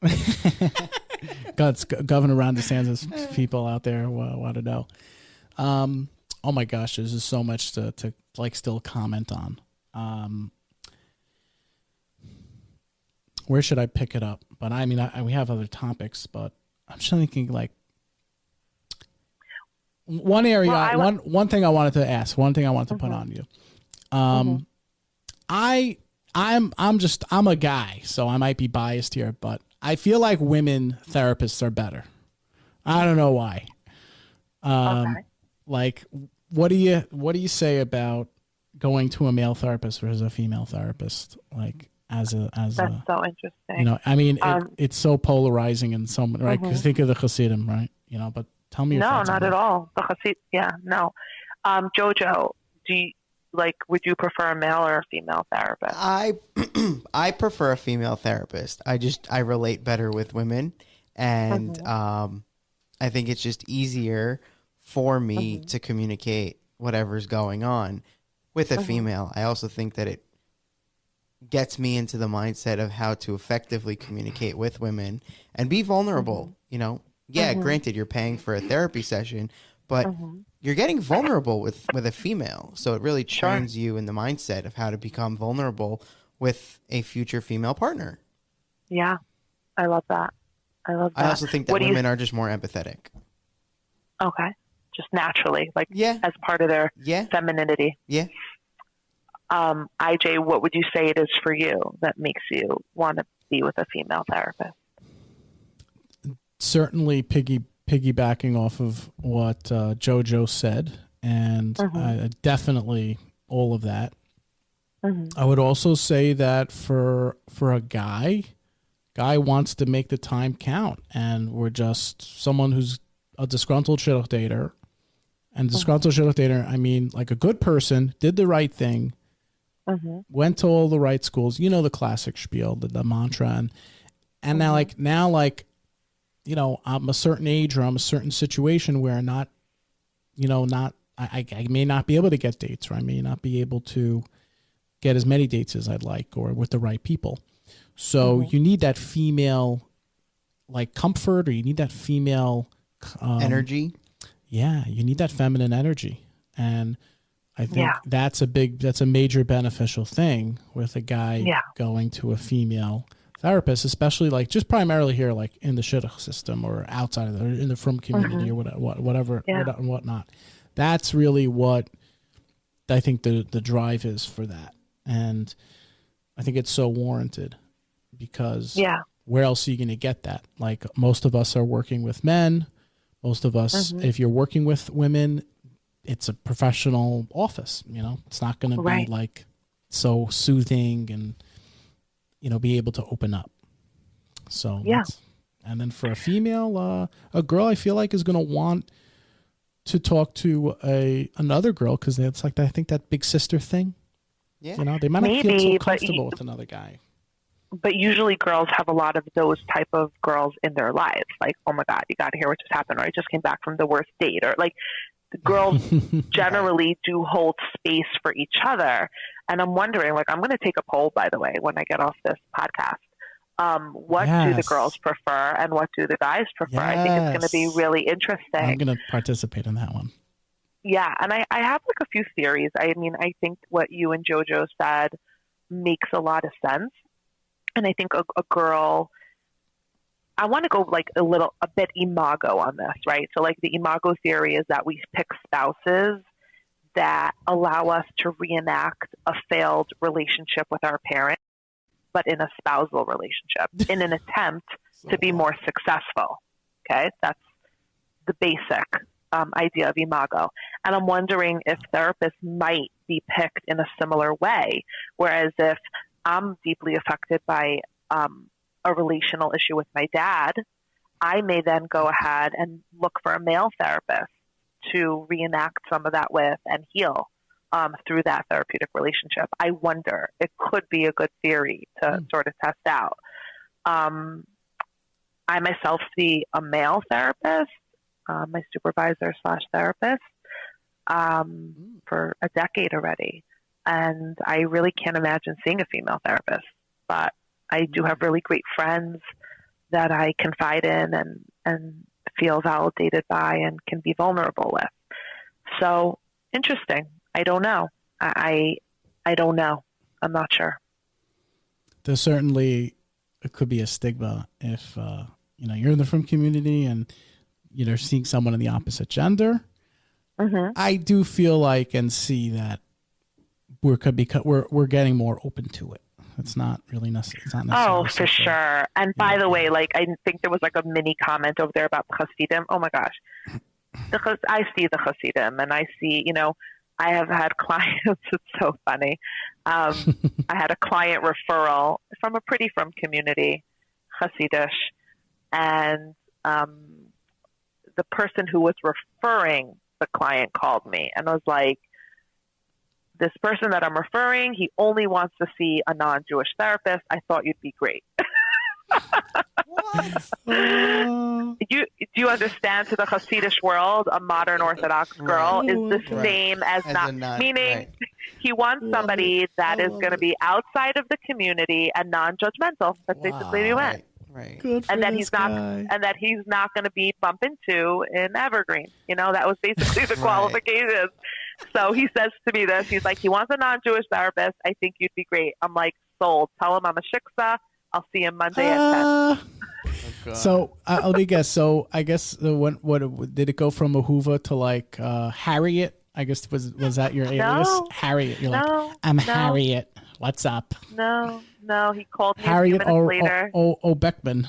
God's Governor Ron DeSantis people out there want to know. Oh my gosh, there's just so much to like still comment on. Where should I pick it up? But I mean, we have other topics, but I'm just thinking like one area, one thing I wanted to ask, one thing I wanted to put on you. I'm a guy, so I might be biased here, but I feel like women therapists are better. I don't know why. Okay. Like, what do you say about going to a male therapist versus a female therapist? Like, that's so interesting. You know, I mean, it's so polarizing in so many, right? Because think of the Hasidim, right? You know, but tell me your thoughts on not at all. The Hasid, yeah, no. Jojo, would you prefer a male or a female therapist? I prefer a female therapist. I relate better with women, and I think it's just easier for me to communicate whatever's going on with a female. I also think that it gets me into the mindset of how to effectively communicate with women and be vulnerable. You know, granted, you're paying for a therapy session, but you're getting vulnerable with a female. So it really trains you in the mindset of how to become vulnerable with a future female partner. Yeah, I love that. I also think that women are just more empathetic. Okay. Just naturally, as part of their femininity. Yeah. IJ, what would you say it is for you that makes you want to be with a female therapist? Certainly piggybacking off of what JoJo said, and definitely all of that. I would also say that for a guy wants to make the time count, and we're just someone who's a disgruntled shidduch dater. And disgruntled shidduch dater, I mean, like a good person, did the right thing, went to all the right schools, you know, the classic spiel, the mantra, and now, you know, I'm a certain age or I'm a certain situation where I may not be able to get dates, or I may not be able to get as many dates as I'd like, or with the right people. So you need that female like comfort, or you need that female energy. Yeah, you need that feminine energy. And I think that's a major beneficial thing with a guy going to a female therapist, especially like just primarily here, like in the shidduch system or outside of in the frum community or whatever and whatnot. That's really what I think the drive is for that. And I think it's so warranted, because where else are you going to get that? Like, most of us are working with men. Most of us, if you're working with women, it's a professional office. You know, it's not going to be like so soothing and, you know, be able to open up. So and then for a female, a girl, I feel like is going to want to talk to another girl, because it's like, I think that big sister thing. Yeah, you know, they might not feel so comfortable with another guy. But usually girls have a lot of those type of girls in their lives. Like, oh my God, you got to hear what just happened, or I just came back from the worst date, or like, the girls generally do hold space for each other. And I'm wondering, like, I'm going to take a poll, by the way, when I get off this podcast. What do the girls prefer and what do the guys prefer? I think it's going to be really interesting. I'm going to participate in that one. Yeah. And I have like a few theories. I mean, I think what you and JoJo said makes a lot of sense. And I think a girl, I want to go like a bit imago on this, right? So like the imago theory is that we pick spouses that allow us to reenact a failed relationship with our parents, but in a spousal relationship, in an attempt to be more successful. Okay, that's the basic idea of imago. And I'm wondering if therapists might be picked in a similar way, whereas if I'm deeply affected by a relational issue with my dad, I may then go ahead and look for a male therapist to reenact some of that with and heal through that therapeutic relationship. I wonder, it could be a good theory to sort of test out. I myself see a male therapist, my supervisor / therapist, for a decade already. And I really can't imagine seeing a female therapist, but I do have really great friends that I confide in and feel validated by and can be vulnerable with. So interesting. I don't know. I don't know. I'm not sure. There's certainly, it could be a stigma if, you're in the frum community and you're seeing someone in the opposite gender. Mm-hmm. I do feel like and see that we're getting more open to it. It's not really necessary. It's not necessarily. Oh, for sure. And by the way, like, I think there was like a mini comment over there about Hasidim. Oh my gosh. I see the Hasidim and I see, I have had clients. It's so funny. I had a client referral from a pretty frum community, Hasidish. And the person who was referring the client called me and was like, this person that I'm referring, he only wants to see a non-Jewish therapist. I thought you'd be great. What? Do you understand? To the Hasidish world, a modern Orthodox girl is the same as not, meaning right. He wants somebody that is going to be outside of the community and non-judgmental. That's basically what he went. Right. And that he's not going to be bumped into in Evergreen. That was basically the qualifications. So he says to me this, he's like, he wants a non-Jewish therapist. I think you'd be great. I'm like, sold. Tell him I'm a shiksa. I'll see him Monday at 10. So let me guess. So I guess what did it go from Ahuva to like Harriet? I guess was that your alias? Harriet. You're like, I'm Harriet. What's up? No. He called me Harriet a few minutes later. Oh, Beckman.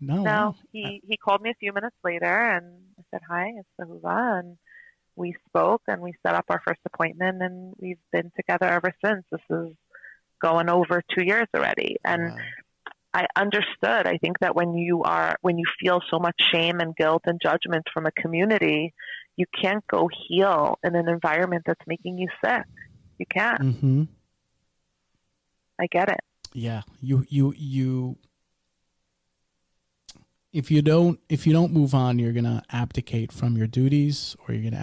No. He called me a few minutes later and I said, hi, it's Ahuva. And we spoke and we set up our first appointment and we've been together ever since. This is going over 2 years already. And I understood. I think that when you feel so much shame and guilt and judgment from a community, you can't go heal in an environment that's making you sick. You can't. Mm-hmm. I get it. Yeah. You if you don't move on, you're going to abdicate from your duties, or you're going to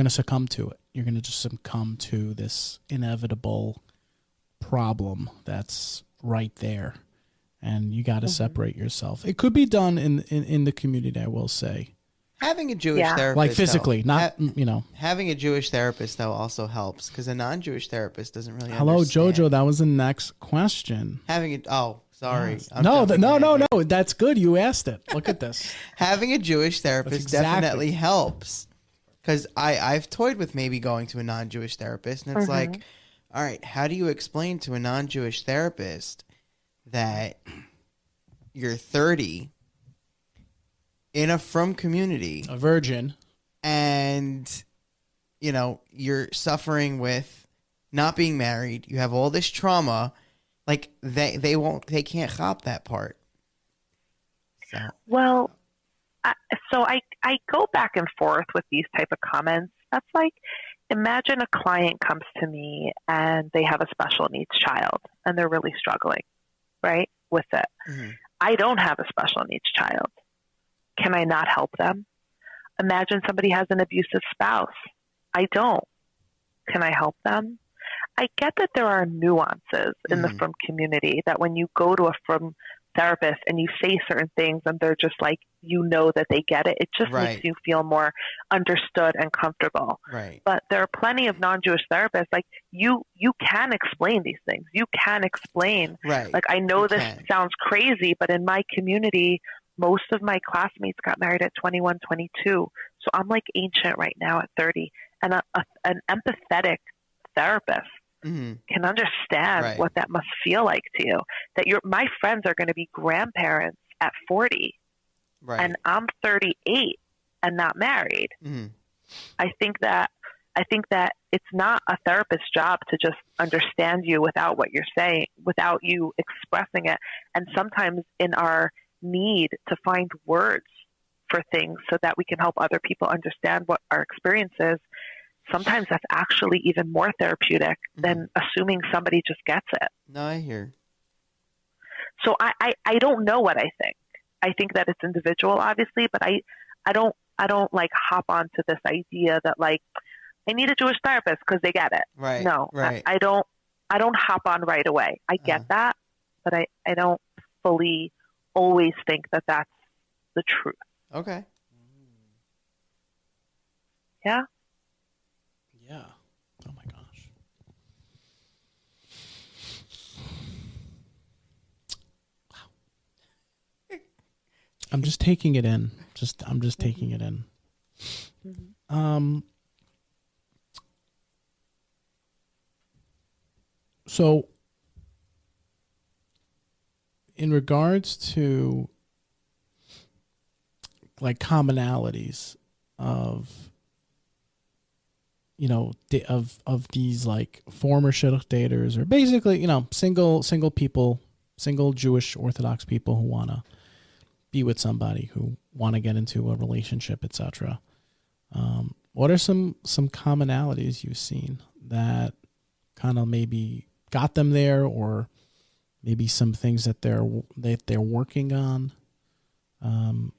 succumb to it. You're going to just succumb to this inevitable problem that's right there. And you got to separate yourself. It could be done in the community, I will say. Having a Jewish therapist, like physically, having a Jewish therapist though also helps, because a non-Jewish therapist doesn't really. Hello, understand. Jojo. That was the next question. Sorry. Yes. No. That's good. You asked it. Look at this. Having a Jewish therapist definitely helps, because I've toyed with maybe going to a non-Jewish therapist, and it's like, all right, how do you explain to a non-Jewish therapist that you're 30? In a frum community, a virgin, and you're suffering with not being married, you have all this trauma, like they can't cop that part. So I go back and forth with these type of comments. That's like, imagine a client comes to me and they have a special needs child and they're really struggling, right, with it. Mm-hmm. I don't have a special needs child. Can I not help them? Imagine somebody has an abusive spouse. I don't. Can I help them? I get that there are nuances in the frum community, that when you go to a frum therapist and you say certain things and they're just like, that they get it. It just makes you feel more understood and comfortable. Right. But there are plenty of non-Jewish therapists. Like you can explain these things. You can explain. Right. Like, I know this sounds crazy, but in my community, most of my classmates got married at 21, 22. So I'm like ancient right now at 30, and an empathetic therapist can understand what that must feel like to you. That my friends are going to be grandparents at 40, and I'm 38 and not married. I think that it's not a therapist's job to just understand you without what you're saying, without you expressing it. And sometimes in our need to find words for things so that we can help other people understand what our experience is, sometimes that's actually even more therapeutic than assuming somebody just gets it. No, I hear. So I don't know what I think. I think that it's individual, obviously, but I don't like hop onto this idea that like I need a Jewish therapist because they get it. Right. No, right. I don't hop on right away. I get that, but I don't fully always think that that's the truth. Okay. Yeah. Yeah. Oh my gosh. Wow. I'm just taking it in. I'm just taking it in. So in regards to like commonalities of, you know, of these like former Shidduch daters, or basically, you know, single people, single Jewish Orthodox people who want to be with somebody, who want to get into a relationship, etc. What are some commonalities you've seen that kind of maybe got them there, or maybe some things that they're working on? And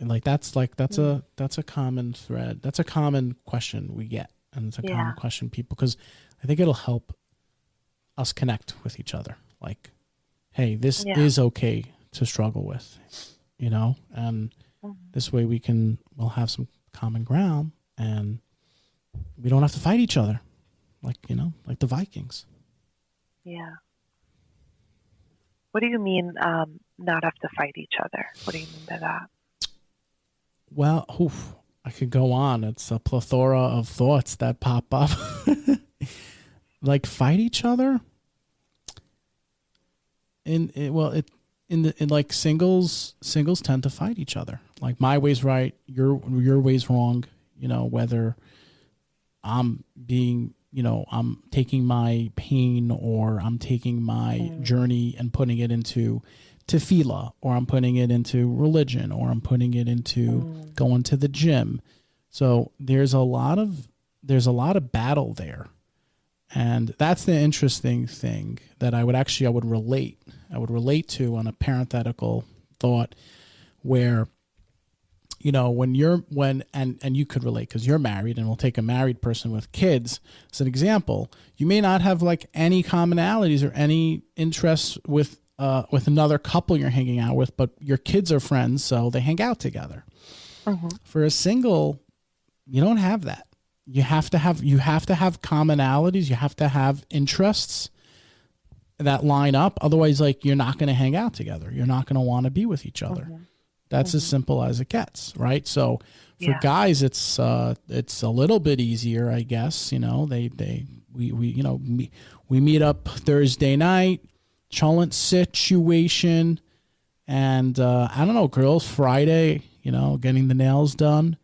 like that's a common thread. That's a common question we get, and it's a common question people, because I think it'll help us connect with each other. Like, hey, this is okay to struggle with, you know, and this way we'll have some common ground, and we don't have to fight each other, like, you know, like the Vikings. Yeah. What do you mean, not have to fight each other? What do you mean by that? Well, I could go on. It's a plethora of thoughts that pop up. Like, fight each other? Like singles tend to fight each other. Like, my way's right, your way's wrong. You know, whether I'm taking my pain, or I'm taking my journey and putting it into tefillah, or I'm putting it into religion, or I'm putting it into going to the gym. So there's a lot of battle there. And that's the interesting thing that I would relate to on a parenthetical thought, where, you know, when you could relate because you're married, and we'll take a married person with kids as an example. You may not have like any commonalities or any interests with another couple you're hanging out with, but your kids are friends, so they hang out together. For a single, you don't have that. You have to have commonalities. You have to have interests that line up. Otherwise, like, you're not going to hang out together. You're not going to want to be with each other. That's as simple as it gets, right? So for guys, it's a little bit easier, I guess. You know, we meet up Thursday night, cholent situation, and I don't know, girls, Friday, you know, getting the nails done.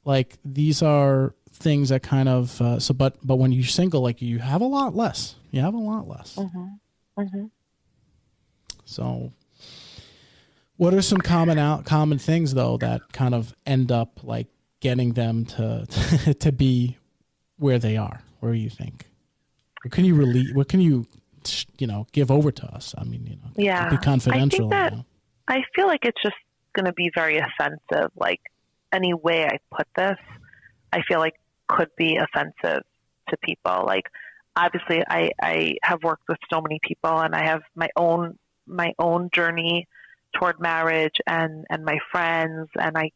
Like, these are things that kind of but when you're single, like, you have a lot less. So what are some common things, though, that kind of end up like getting them to to be where they are? Where do you think? What can you give over to us? I mean, you know, be confidential. I feel like it's just going to be very offensive. Like, any way I put this, I feel like could be offensive to people. Like, obviously, I have worked with so many people, and I have my own journey toward marriage, and my friends, and I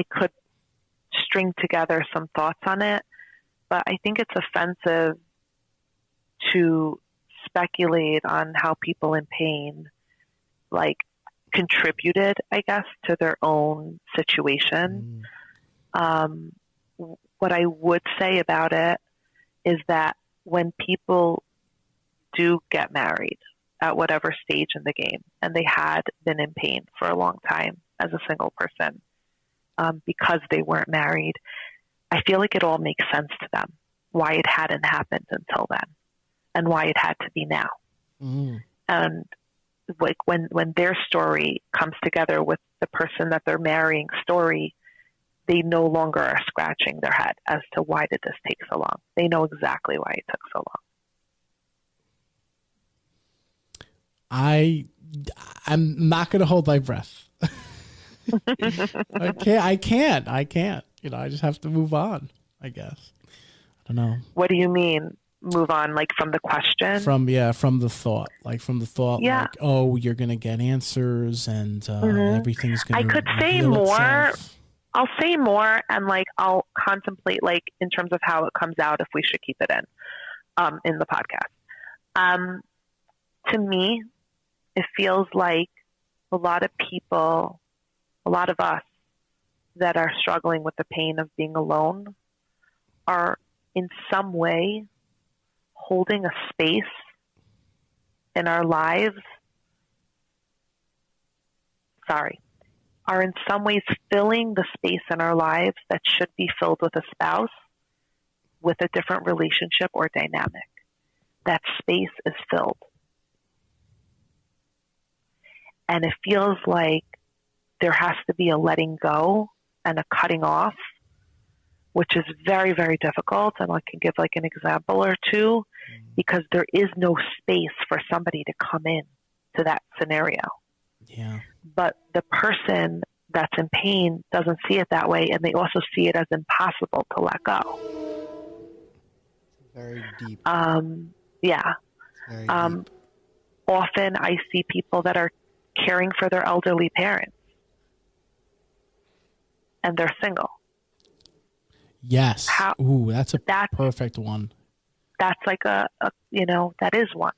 could string together some thoughts on it, but I think it's offensive to speculate on how people in pain, like, contributed, I guess, to their own situation. What I would say about it is that when people do get married at whatever stage in the game, and they had been in pain for a long time as a single person because they weren't married, I feel like it all makes sense to them why it hadn't happened until then and why it had to be now. And like when their story comes together with the person that they're marrying story, they no longer are scratching their head as to why did this take so long. They know exactly why it took so long. I'm not going to hold my breath. I can't. You know, I just have to move on, I guess. I don't know. What do you mean move on? Like from the question? From the thought. Like from the thought, like, oh, you're going to get answers and everything's going to I could say more. I'll say more and like I'll contemplate like in terms of how it comes out if we should keep it in the podcast. To me, it feels like a lot of people, a lot of us that are struggling with the pain of being alone are in some way holding a space in our lives. Are in some ways filling the space in our lives that should be filled with a spouse with a different relationship or dynamic. That space is filled. And it feels like there has to be a letting go and a cutting off, which is very, very difficult. And I can give like an example or two because there is no space for somebody to come in to that scenario. Yeah. But the person that's in pain doesn't see it that way, and they also see it as impossible to let go. Very deep. Yeah. Very deep. Often I see people that are caring for their elderly parents, and they're single. Yes. Ooh, that's a perfect one. That's like that is one.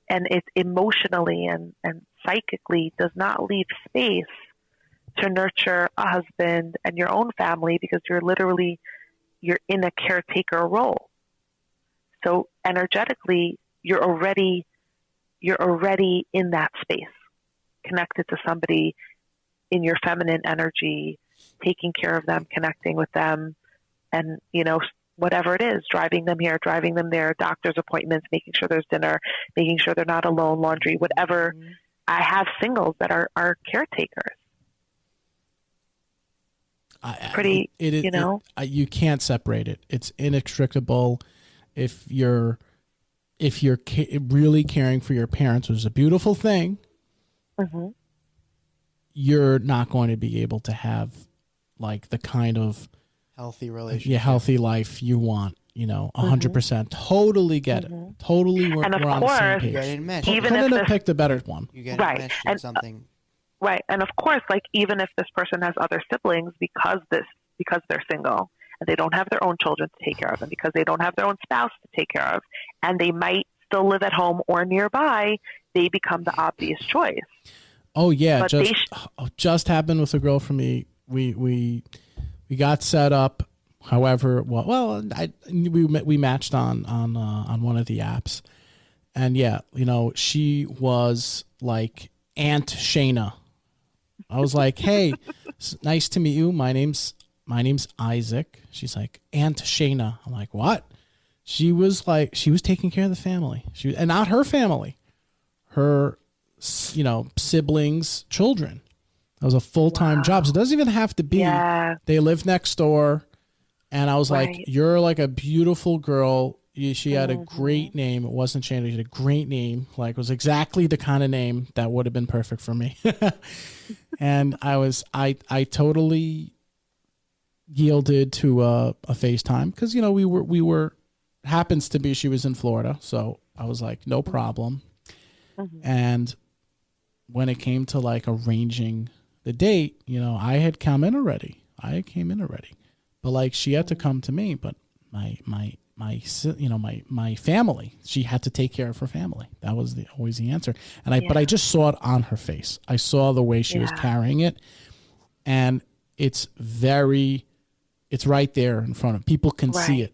And it emotionally and psychically does not leave space to nurture a husband and your own family because you're in a caretaker role. So energetically, you're already in that space, connected to somebody in your feminine energy, taking care of them, connecting with them, and, whatever it is, driving them here, driving them there, doctor's appointments, making sure there's dinner, making sure they're not alone, laundry, whatever. I have singles that are caretakers. You can't separate it. It's inextricable. If you're really caring for your parents, which is a beautiful thing, you're not going to be able to have like the kind of healthy relationship, healthy life you want. 100%. Totally get it. Totally, we're on the same page. Couldn't have picked a better one. You get enmeshed in something. Right, and of course, like even if this person has other siblings, because they're single and they don't have their own children to take care of, and because they don't have their own spouse to take care of, and they might still live at home or nearby, they become the obvious choice. Oh yeah, just happened with a girl for me. We got set up. However, we matched on one of the apps, and she was like Aunt Shayna. I was like, "Hey, nice to meet you. My name's Isaac." She's like, "Aunt Shayna." I'm like, "What?" She was taking care of the family. And not her family, her siblings, children. That was a full-time job. So it doesn't even have to be. Yeah. They live next door. And I was like, "You're like a beautiful girl." She had a great name. It wasn't Shayna. She had a great name. Like, it was exactly the kind of name that would have been perfect for me. And I totally yielded to a FaceTime because we were happens to be she was in Florida, so I was like, no problem. And when it came to like arranging the date, I had come in already. But like she had to come to me. But my my family. She had to take care of her family. That was always the answer. But I just saw it on her face. I saw the way she was carrying it, and it's right there in front of people. Can see it.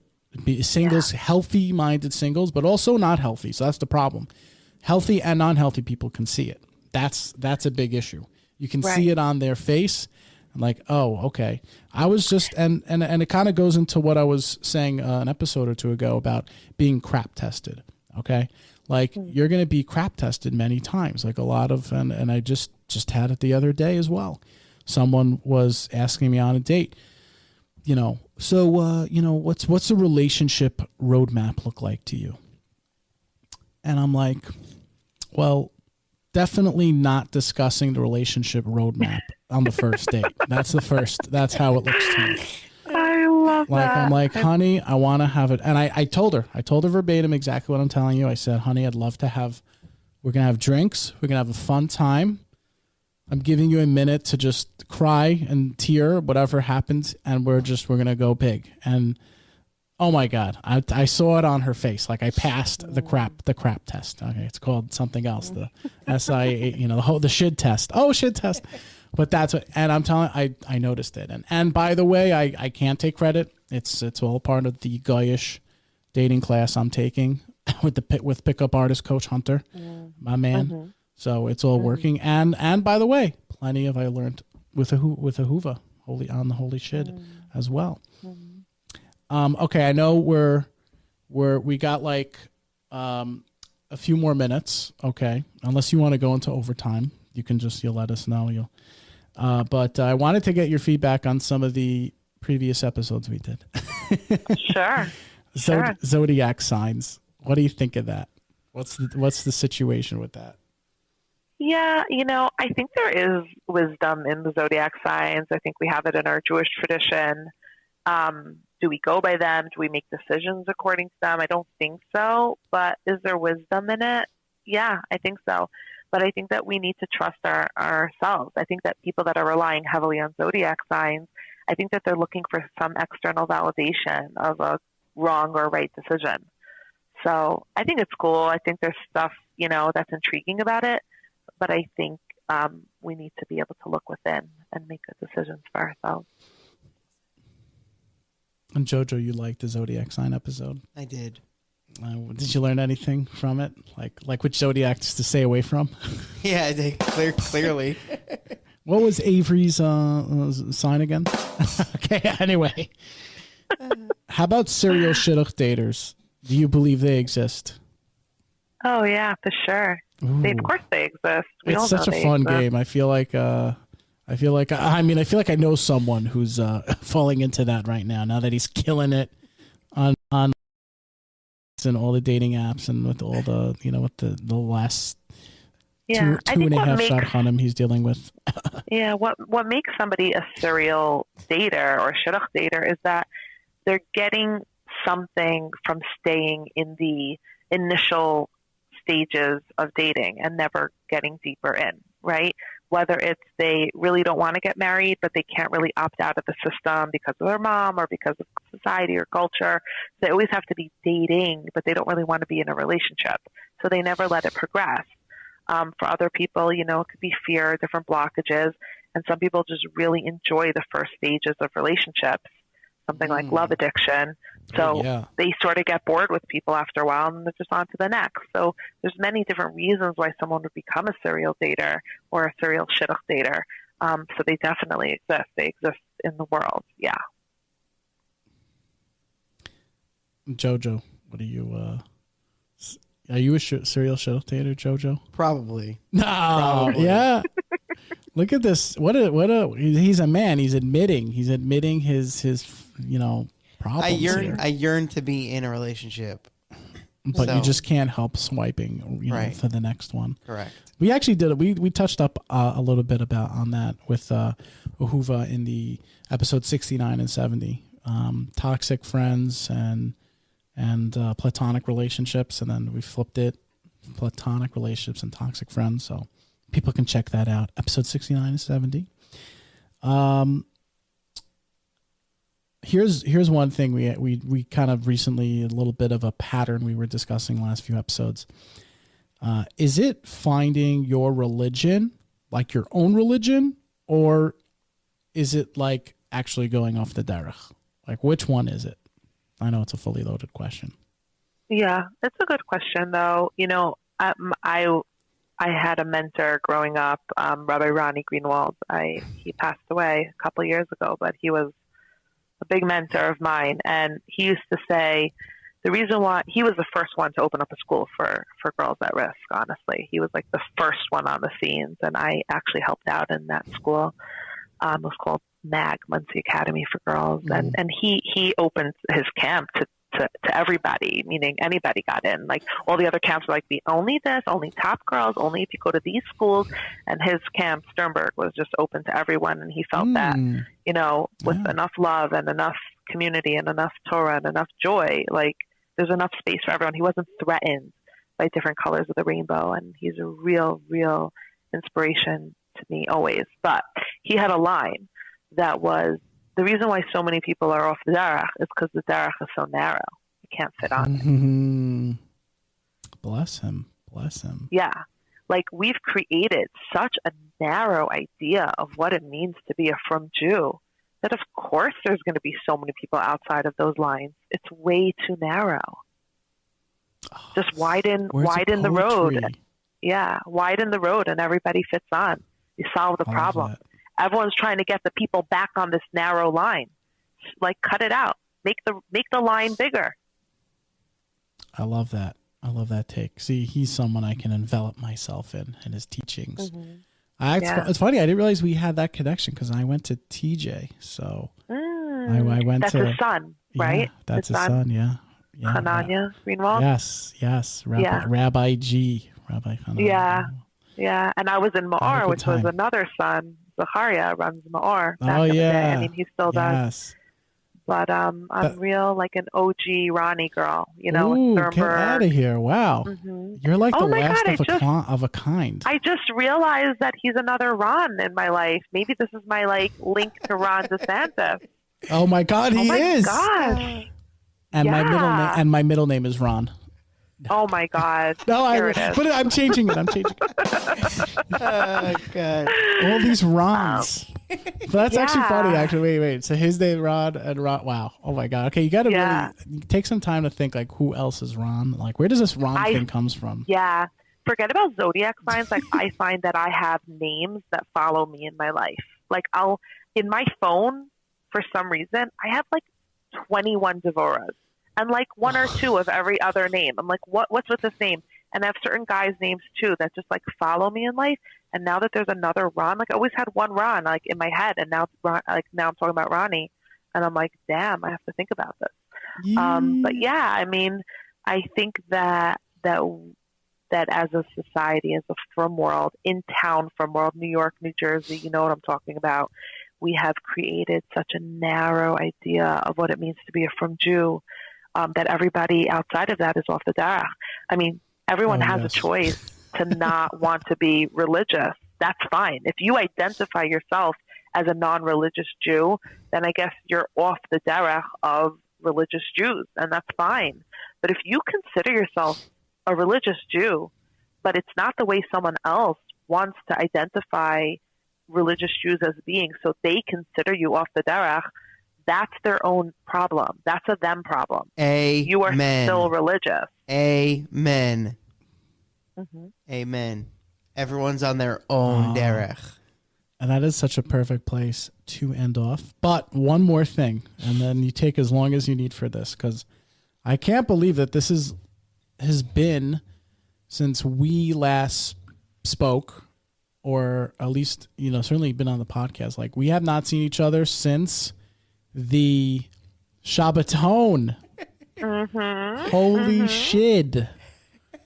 Singles, healthy-minded singles, but also not healthy. So that's the problem. Healthy and non-healthy people can see it. That's a big issue. You can see it on their face. I'm like, oh, okay. I was just, and it kind of goes into what I was saying an episode or two ago about being crap tested. Okay. Like you're going to be crap tested many times, like a lot of, and I just had it the other day as well. Someone was asking me on a date, so, what's a relationship roadmap look like to you? And I'm like, well, definitely not discussing the relationship roadmap on the first date. That's how it looks to me. I love that. I'm like, honey, I want to have it. And I told her verbatim exactly what I'm telling you. I said, honey, I'd love to we're going to have drinks. We're going to have a fun time. I'm giving you a minute to just cry and tear, whatever happens, and we're going to go big. And oh my God, I saw it on her face. Like I passed the crap test. Okay, it's called something else, the SI, the Shid test. Oh, Shid test. But that's what, and I'm telling, I noticed it. And by the way, I can't take credit. It's all part of the Goyish dating class I'm taking with pickup artist Coach Hunter, my man. Mm-hmm. So it's all working. And by the way, plenty of I learned with Ahuva, on the Holy Shid as well. Okay, I know we got like a few more minutes. Okay, unless you want to go into overtime, you'll let us know. But I wanted to get your feedback on some of the previous episodes we did. Sure. Zodiac signs. What do you think of that? What's the situation with that? Yeah, I think there is wisdom in the zodiac signs. I think we have it in our Jewish tradition. Do we go by them? Do we make decisions according to them? I don't think so. But is there wisdom in it? Yeah, I think so. But I think that we need to trust ourselves. I think that people that are relying heavily on zodiac signs, I think that they're looking for some external validation of a wrong or right decision. So I think it's cool. I think there's stuff, that's intriguing about it. But I think we need to be able to look within and make good decisions for ourselves. And Jojo, you liked the zodiac sign episode? I did. Did you learn anything from it? Like which zodiacs to stay away from? Yeah, I did. Clearly. What was Avery's sign again? Okay, anyway. How about serial shidduch daters? Do you believe they exist? Oh, yeah, for sure. Of course they exist. It's such a fun game. I feel like I know someone who's falling into that right now that he's killing it on and all the dating apps and with all the, with the last two and a half shadchanim he's dealing with. Yeah, what makes somebody a serial dater or shidduch dater is that they're getting something from staying in the initial stages of dating and never getting deeper in, right? Whether it's they really don't want to get married, but they can't really opt out of the system because of their mom or because of society or culture. They always have to be dating, but they don't really want to be in a relationship. So they never let it progress. For other people, it could be fear, different blockages. And some people just really enjoy the first stages of relationships, something like love addiction. So they sort of get bored with people after a while and they're just on to the next. So there's many different reasons why someone would become a serial dater or a serial shidduch dater. So they definitely exist. They exist in the world. Yeah. Jojo, what are you, are you a serial shidduch dater, Jojo? Probably. No. Probably. Yeah. Look at this. He's a man. He's admitting his problems. I yearn to be in a relationship. But you just can't help swiping, for the next one. Correct. We actually did it. We touched up a little bit on that with Ahuva in the episode 69 and 70, toxic friends and platonic relationships, and then we flipped it, platonic relationships and toxic friends. So people can check that out. Episode 69 and 70. here's one thing we kind of recently, a little bit of a pattern we were discussing last few episodes. Is it finding your religion, like your own religion, or is it like actually going off the derech? Like, which one is it? I know it's a fully loaded question. Yeah, it's a good question, though. You know, I had a mentor growing up, Rabbi Ronnie Greenwald. He passed away a couple of years ago, but he was a big mentor of mine. And he used to say the reason why he was the first one to open up a school for girls at risk, honestly. He was like the first one on the scenes. And I actually helped out in that school. It was called MAG, Muncie Academy for Girls. Mm-hmm. And he opened his camp to everybody, meaning anybody got in. Like all the other camps were like, only this, only top girls, only if you go to these schools. And his camp, Sternberg, was just open to everyone. And he felt that, you know, with enough love and enough community and enough Torah and enough joy, like there's enough space for everyone. He wasn't threatened by different colors of the rainbow. And he's a real, real inspiration to me always. But he had a line that was, the reason why so many people are off the derech is because the derech is so narrow. You can't fit on it. Mm-hmm. Bless him. Bless him. Yeah. Like we've created such a narrow idea of what it means to be a frum Jew that of course there's going to be so many people outside of those lines. It's way too narrow. Just widen the road. Yeah. Widen the road and everybody fits on. You solve the problem. Everyone's trying to get the people back on this narrow line. Like, cut it out. Make the line bigger. I love that. I love that take. See, he's someone I can envelop myself in his teachings. Mm-hmm. It's funny. I didn't realize we had that connection because I went to TJ. So I went that's to his son, right? Yeah, that's his son. Yeah. Hananya Greenwald. Yes. Rabbi G. Rabbi Hananya. Yeah. And I was in Ma'or, which was another son. Zachariah runs Ma'or. Oh, yeah. I mean, he still does. Yes. But I'm real like an OG Ronnie girl, you know. Ooh, get out of here. Wow. Mm-hmm. You're like the last of a kind. I just realized that he's another Ron in my life. Maybe this is my like link to Ron DeSantis. Oh my God, he is. Gosh. And my middle name is Ron. Oh my God! No, I'm changing it. Oh God! All these Rons. But that's actually funny. Actually, wait. So his name Ron and Ron. Wow. Oh my God. Okay, you got to really take some time to think like who else is Ron. Like where does this Ron thing comes from? Yeah. Forget about zodiac signs. Like I find that I have names that follow me in my life. Like in my phone for some reason I have like 21 Devoras. And like one or two of every other name. I'm like, what's with this name? And I have certain guys' names too that just like follow me in life. And now that there's another Ron, like I always had one Ron like in my head, and now now I'm talking about Ronnie, and I'm like, damn, I have to think about this. But yeah, I mean, I think that as a society, as a frum world, in town frum world, New York, New Jersey, you know what I'm talking about. We have created such a narrow idea of what it means to be a frum Jew. That everybody outside of that is off the derech. I mean, everyone has a choice to not want to be religious. That's fine. If you identify yourself as a non-religious Jew, then I guess you're off the derech of religious Jews, and that's fine. But if you consider yourself a religious Jew, but it's not the way someone else wants to identify religious Jews as being, so they consider you off the derech, that's their own problem. That's a them problem. Amen. You are still religious. Amen. Mm-hmm. Amen. Everyone's on their own derech. And that is such a perfect place to end off. But one more thing, and then you take as long as you need for this, because I can't believe that this has been since we last spoke, or at least, certainly been on the podcast. Like, we have not seen each other since the Shabbaton. Mm-hmm. Holy Shid.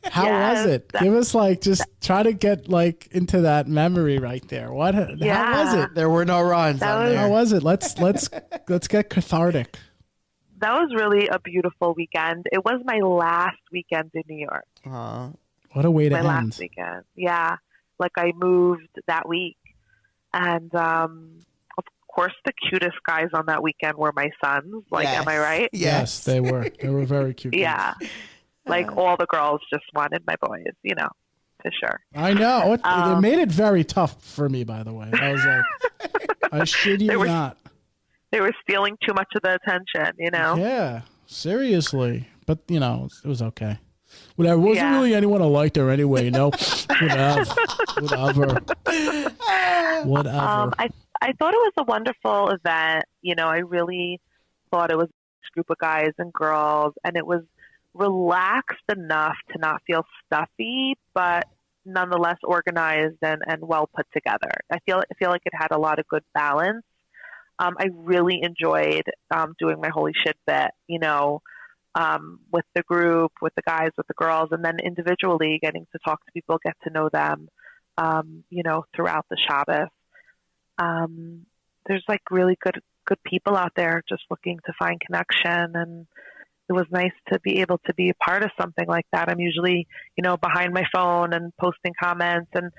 How was it? Give us just try to get into that memory right there. How was it? There were no runs on there. How was it? Let's get cathartic. That was really a beautiful weekend. It was my last weekend in New York. What a way to end. My last weekend. Yeah. I moved that week. And of course, the cutest guys on that weekend were my sons. Like, am I right? Yes, they were. They were very cute. Yeah. Like, all the girls just wanted my boys, you know, for sure. I know. It made it very tough for me, by the way. I was like, I shit you not. They were stealing too much of the attention, you know? Yeah, seriously. But, you know, it was okay. There wasn't really anyone I liked her anyway, you know? Whatever. I thought it was a wonderful event. You know, I really thought it was a group of guys and girls, and it was relaxed enough to not feel stuffy, but nonetheless organized and well put together. I feel like it had a lot of good balance. I really enjoyed doing my Holy Shid bit, you know, with the group, with the guys, with the girls, and then individually getting to talk to people, get to know them, you know, throughout the Shabbos. There's like really good people out there just looking to find connection, and it was nice to be able to be a part of something like that. I'm usually, you know, behind my phone and posting comments, and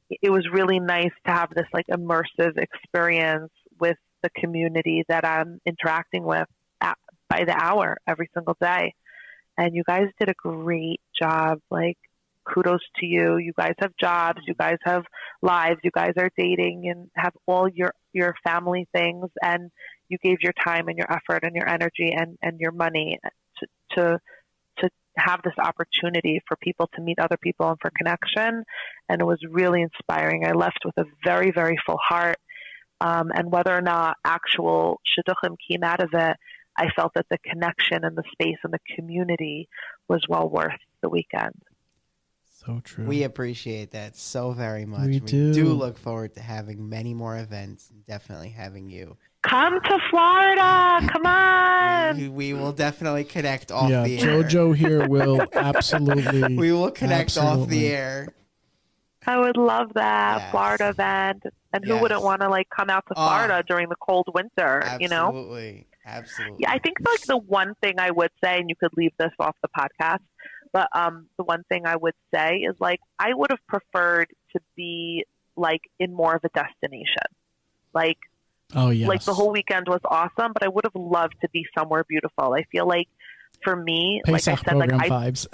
it was really nice to have this like immersive experience with the community that I'm interacting with by the hour every single day. And you guys did a great job. Like, kudos to you. You guys have jobs. You guys have lives. You guys are dating and have all your family things. And you gave your time and your effort and your energy and your money to have this opportunity for people to meet other people and for connection. And it was really inspiring. I left with a very, very full heart. And whether or not actual Shidduchim came out of it, I felt that the connection and the space and the community was well worth the weekend. So true. We appreciate that so very much. We do look forward to having many more events and definitely having you. Come to Florida. Come on. We will definitely connect off the air. JoJo here will absolutely. We will connect off the air. I would love that. Yes. Florida event. And who wouldn't want to like come out to Florida during the cold winter, you know? Absolutely. Yeah, I think like the one thing I would say, and you could leave this off the podcast, but the one thing I would say is like I would have preferred to be like in more of a destination. Like, like the whole weekend was awesome, but I would have loved to be somewhere beautiful. I feel like for me, Pesach like I said, program vibes.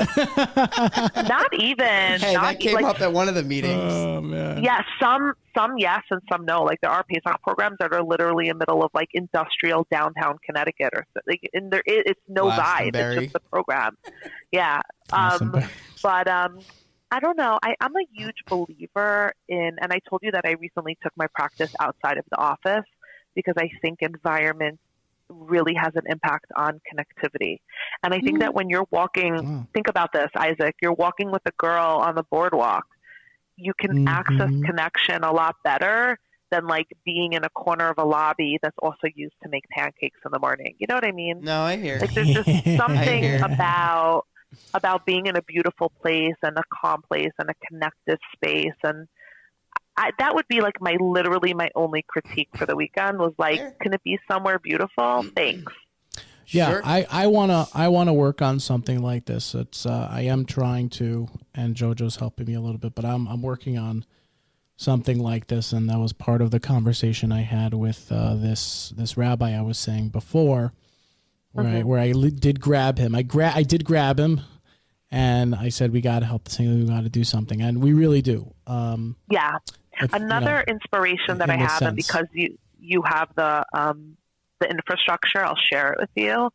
Not even. Hey, that came up at one of the meetings. Oh man. Yeah, some yes and some no. Like there are Pesach programs that are literally in the middle of like industrial downtown Connecticut, or like in there. It's no vibe. It's just the program. Yeah. But I don't know. I'm a huge believer in, and I told you that I recently took my practice outside of the office because I think environment really has an impact on connectivity. And I think that when you're walking, think about this, Isaac, you're walking with a girl on the boardwalk, you can access connection a lot better than like being in a corner of a lobby that's also used to make pancakes in the morning. You know what I mean? No, I hear. Like there's just something about being in a beautiful place and a calm place and a connected space. And that would be like literally my only critique for the weekend was like, can it be somewhere beautiful? Thanks. Yeah, sure. I wanna work on something like this. It's I am trying to, and JoJo's helping me a little bit, but I'm working on something like this, and that was part of the conversation I had with this rabbi I was saying before, where I did grab him. I did grab him, and I said we got to help the singer. We got to do something, and we really do. Another inspiration that I have, and because you have the infrastructure, I'll share it with you,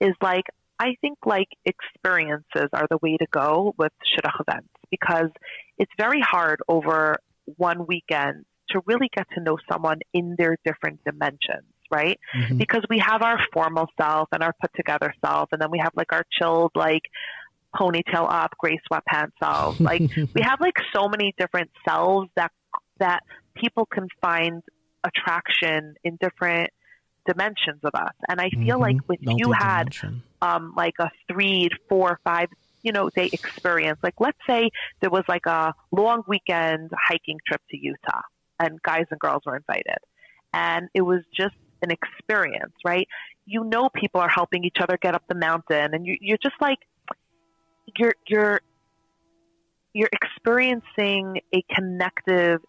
is like, I think like experiences are the way to go with Shidduch events, because it's very hard over one weekend to really get to know someone in their different dimensions, right? Because we have our formal self and our put together self, and then we have like our chilled, like ponytail up, gray sweatpants self. Like we have like so many different selves that people can find attraction in different dimensions of us. And I feel like if you had like a 3, 4, 5 day experience, like let's say there was like a long weekend hiking trip to Utah and guys and girls were invited, and it was just an experience, right? People are helping each other get up the mountain, and you're just like you're experiencing a connective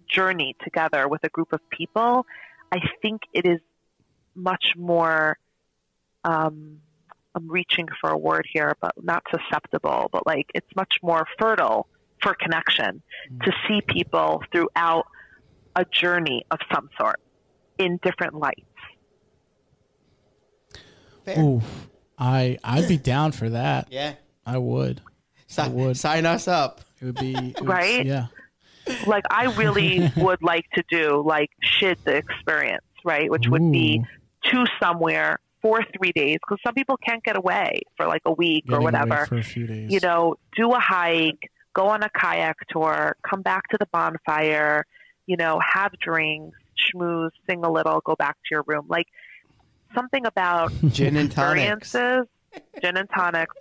journey together with a group of people, I think it is much more, I'm reaching for a word here, but not susceptible, but like it's much more fertile for connection to see people throughout a journey of some sort in different lights. Fair. Ooh, I'd be down for that. Yeah, I would. I would sign us up. It would be right. Yeah. Like I really would like to do like Shid the experience, right? Which would be to somewhere for 3 days, because some people can't get away for like a week or whatever. For a few days. You know, do a hike, go on a kayak tour, come back to the bonfire, you know, have drinks, schmooze, sing a little, go back to your room. Like something about gin and experiences, gin and tonics,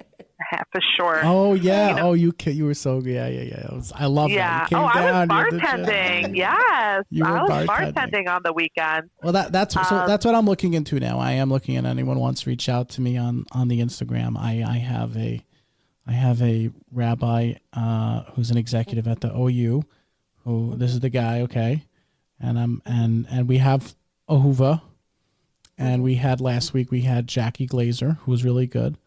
for sure. Oh yeah. You know, you were so good. Yeah. I love that. I was bartending. Yes, I was bartending on the weekend. Well, that's what I'm looking into now. I am looking at anyone wants to reach out to me on the Instagram. I have a rabbi who's an executive at the OU. Who this is the guy, okay? And we have Ahuva, and we had last week we had Jackie Glazer, who was really good.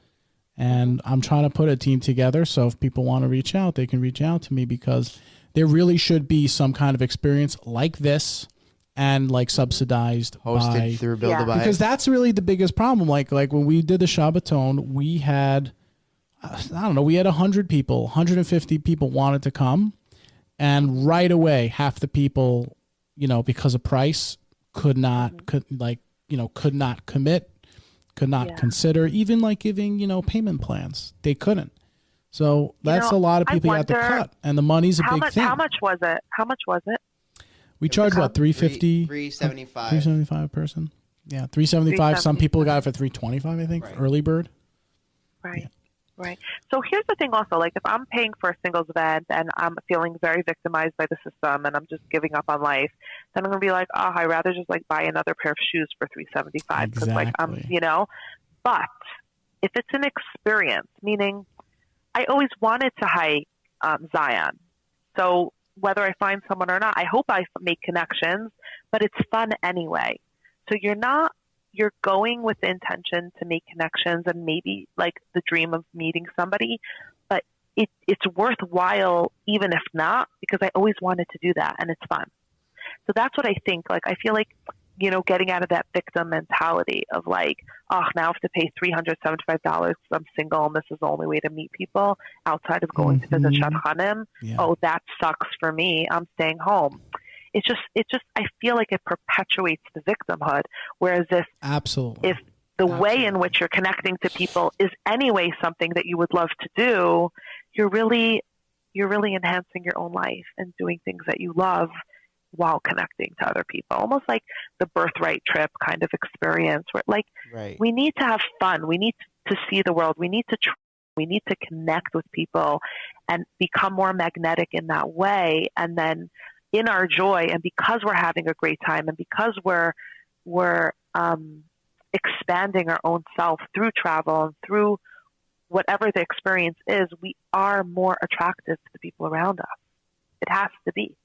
And I'm trying to put a team together, so if people want to reach out, they can reach out to me, because there really should be some kind of experience like this, and like subsidized hosted through Build a Bias. Because that's really the biggest problem. Like when we did the Shabbaton, we had we had 100 people, 150 people wanted to come, and right away half the people, you know, because of price, could not commit. Could not consider even like giving, you know, payment plans. They couldn't. So that's a lot of people you have to cut, and the money's a big thing. How much was it? We charged what, $350? $375. $375 a person. Yeah, $375. Some people got it for $325, I think, right. Early bird. Right. Right. So here's the thing also, like if I'm paying for a singles event and I'm feeling very victimized by the system and I'm just giving up on life, then I'm going to be like, oh, I'd rather just like buy another pair of shoes for $375 because like I'm, you know, but if it's an experience, meaning I always wanted to hike Zion. So whether I find someone or not, I hope I make connections, but it's fun anyway. So you're going with the intention to make connections and maybe like the dream of meeting somebody, but it's worthwhile even if not, because I always wanted to do that and it's fun. So that's what I think. Like, I feel like, you know, getting out of that victim mentality of like, oh, now I have to pay $375 because I'm single and this is the only way to meet people outside of going to visit Shidduchim. Yeah. Oh, that sucks for me. I'm staying home. It's just, I feel like it perpetuates the victimhood. Whereas if the way in which you're connecting to people is anyway something that you would love to do, you're really enhancing your own life and doing things that you love while connecting to other people. Almost like the birthright trip kind of experience where like, we need to have fun. We need to see the world. We need to connect with people and become more magnetic in that way. And then in our joy, and because we're having a great time, and because we're expanding our own self through travel and through whatever the experience is, we are more attractive to the people around us. It has to be.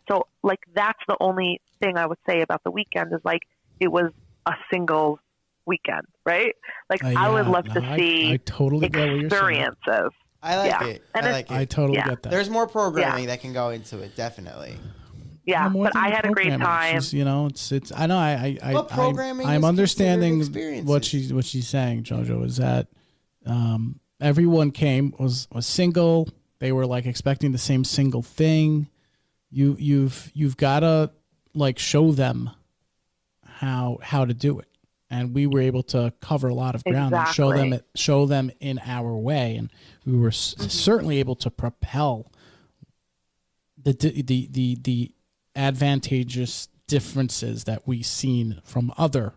So, like, that's the only thing I would say about the weekend is, like, it was a single weekend, right? Like, I would love to see I totally experiences. I like it. I totally get that. There's more programming that can go into it, definitely. Yeah, but I had a great time. You know, it's. I know. I'm understanding what she's saying. JoJo is that everyone came was single. They were like expecting the same single thing. You've got to like show them how to do it. And we were able to cover a lot of ground and show them in our way, and we were certainly able to propel the advantageous differences that we've seen from other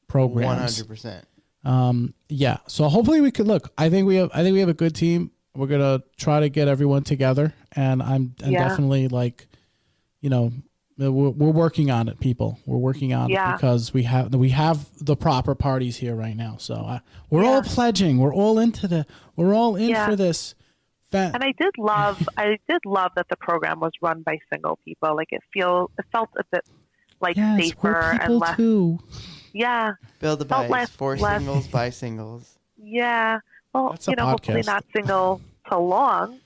programs. 100%. Yeah. So hopefully we could look. I think we have a good team. We're gonna try to get everyone together, and I'm definitely like, you know. We're working on it, people. We're working on it because we have the proper parties here right now. So we're all pledging. We're all into for this And I did love that the program was run by single people. Like it felt a bit like safer and less. Too. Yeah. Build a bike for singles by singles. Yeah. Well, That's a podcast. Hopefully not single for long,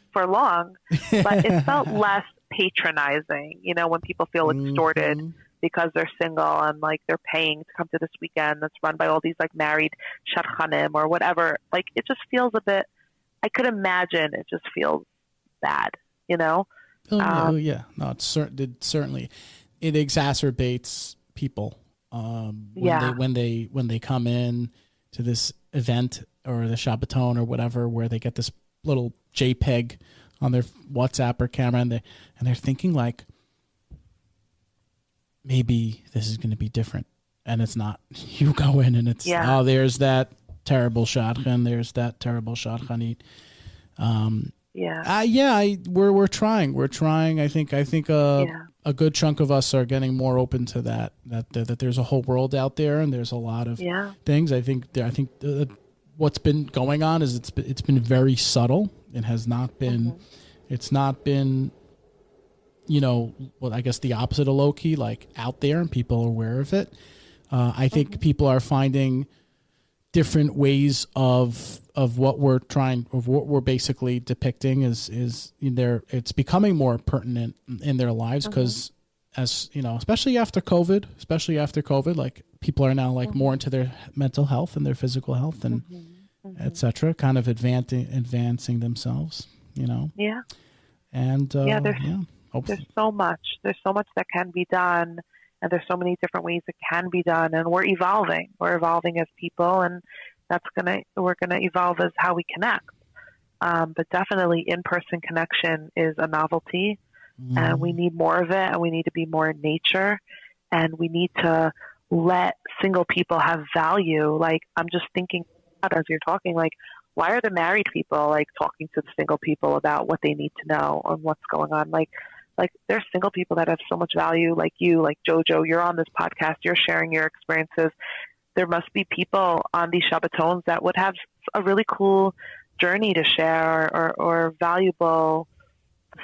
but it felt less patronizing, when people feel extorted because they're single and like they're paying to come to this weekend that's run by all these like married shadchanim or whatever. Like it just feels a bit, I could imagine it just feels bad, Oh yeah. No, it certainly, it exacerbates people when they come in to this event or the Shabbaton or whatever, where they get this little JPEG on their WhatsApp or camera, and they're thinking like, maybe this is going to be different, and it's not. You go in and it's there's that terrible shadchan, there's that terrible shadchanit. We're trying. I think a good chunk of us are getting more open to that there's a whole world out there, and there's a lot of things. I think what's been going on is it's been very subtle. It has not been. It's not been. I guess the opposite of low key, like out there, and people are aware of it. I think people are finding different ways of what we're basically depicting is it's becoming more pertinent in their lives, because especially after COVID, like people are now like more into their mental health and their physical health and etc., kind of advancing themselves, Yeah. And there's so much that can be done, and there's so many different ways it can be done, and we're evolving as people, and we're gonna evolve as how we connect. But definitely in-person connection is a novelty, and we need more of it, and we need to be more in nature, and we need to let single people have value. Like, I'm just thinking as you're talking, like, why are the married people like talking to the single people about what they need to know and what's going on? Like there's single people that have so much value, like you, like Jojo, you're on this podcast, you're sharing your experiences. There must be people on these Shabbatons that would have a really cool journey to share, or valuable